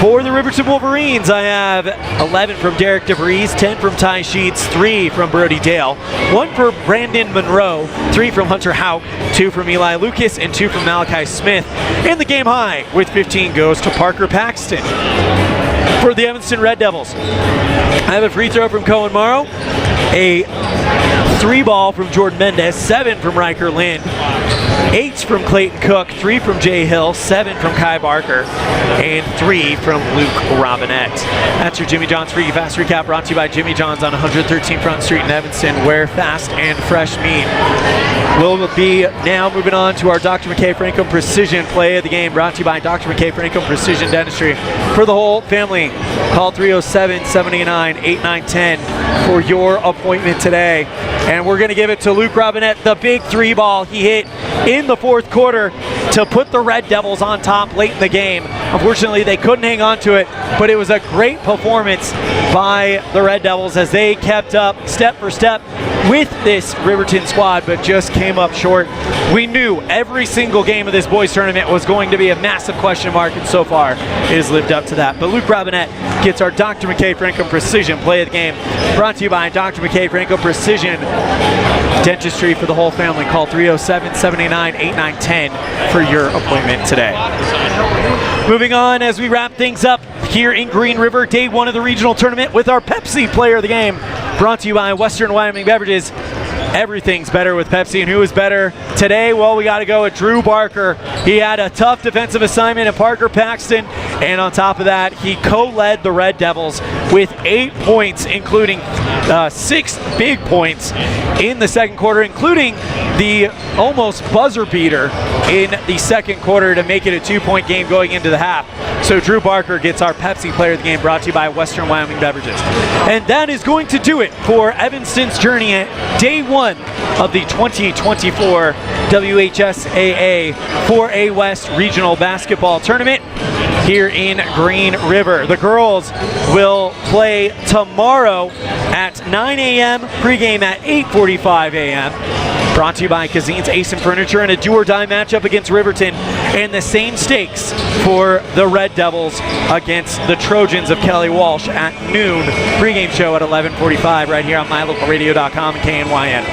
For the Riverton Wolverines, I have 11 from Derek DeVries, 10 from Ty Sheets, 3 from Brody Dale, 1 for Brandon Monroe, 3 from Hunter Hauk, 2 from Eli Lucas, and 2 from Malachi Smith. And the game high with 15 goes to Parker Paxton. For the Evanston Red Devils, I have a free throw from Cohen Morrow, a 3-ball from Jordan Mendez, 7 from Riker Lind, 8 from Clayton Cook, 3 from Jay Hill, 7 from Kai Barker, and 3 from Luke Robinette. That's your Jimmy John's Freaky Fast Recap, brought to you by Jimmy John's on 113 Front Street in Evanston, where fast and fresh meat. We'll be now moving on to our Dr. McKay Frankum Precision Play of the Game, brought to you by Dr. McKay Frankum Precision Dentistry. For the whole family, call 307-789-8910 for your appointment today. And we're going to give it to Luke Robinette, the big 3-ball he hit in the fourth quarter to put the Red Devils on top late in the game. Unfortunately, they couldn't hang on to it, but it was a great performance by the Red Devils as they kept up step for step with this Riverton squad, but just came up short. We knew every single game of this boys tournament was going to be a massive question mark, and so far it has lived up to that. But Luke Robinette gets our Dr. McKay Frankum Precision Play of the Game, brought to you by Dr. McKay Frankum Precision Dentistry for the whole family. Call 307-789-8910 for your appointment today. Moving on as we wrap things up here in Green River, day 1 of the regional tournament with our Pepsi Player of the Game, brought to you by Western Wyoming Beverages. everything's better with Pepsi. And who is better today? Well, we got to go with Drew Barker. He had a tough defensive assignment at Parker Paxton, and on top of that, he co-led the Red Devils with 8 points, including 6 big points in the second quarter, including the almost buzzer beater in the second quarter to make it a 2-point game going into the half. So Drew Barker gets our Pepsi Player of the Game, brought to you by Western Wyoming Beverages. And that is going to do it for Evanston's journey at day 1 of the 2024 WHSAA 4A West Regional Basketball Tournament here in Green River. The girls will play tomorrow at 9 a.m., pregame at 8:45 a.m. Brought to you by Cazin's Ace and Furniture, and a do-or-die matchup against Riverton, and the same stakes for the Red Devils against the Trojans of Kelly Walsh at noon. Pregame show at 11:45 right here on mylocalradio.com and KNYN.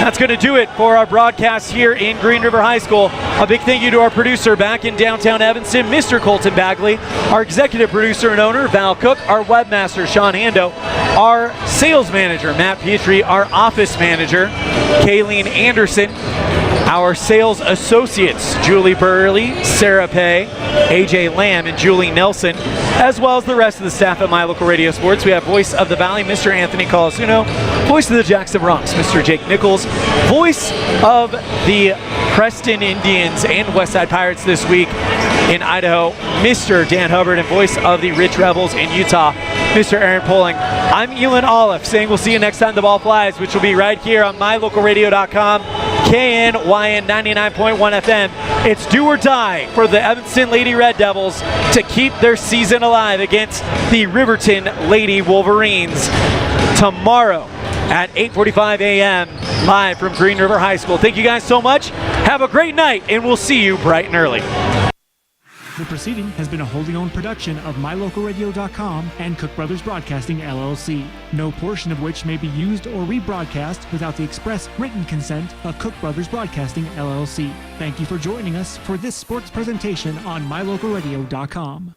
That's going to do it for our broadcast here in Green River High School. A big thank you to our producer back in downtown Evanston, Mr. Colton Bagley, our executive producer and owner, Val Cook, our webmaster, Sean Hando, our sales manager, Matt Petrie, our office manager, Kayleen Anderson, our sales associates, Julie Burley, Sarah Pay, AJ Lamb, and Julie Nelson, as well as the rest of the staff at My Local Radio Sports. We have Voice of the Valley, Mr. Anthony Colasuno, Voice of the Jackson Bronx, Mr. Jake Nichols, Voice of the Preston Indians and Westside Pirates this week in Idaho, Mr. Dan Hubbard, and Voice of the Rich Rebels in Utah, Mr. Aaron Poling. I'm Elan Olliff, saying we'll see you next time the ball flies, which will be right here on mylocalradio.com, KNYN 99.1 FM. It's do or die for the Evanston Lady Red Devils to keep their season alive against the Riverton Lady Wolverines tomorrow at 8:45 a.m. live from Green River High School. Thank you guys so much. Have a great night, and we'll see you bright and early. The proceeding has been a wholly owned production of mylocalradio.com and Cook Brothers Broadcasting, LLC. No portion of which may be used or rebroadcast without the express written consent of Cook Brothers Broadcasting, LLC. Thank you for joining us for this sports presentation on mylocalradio.com.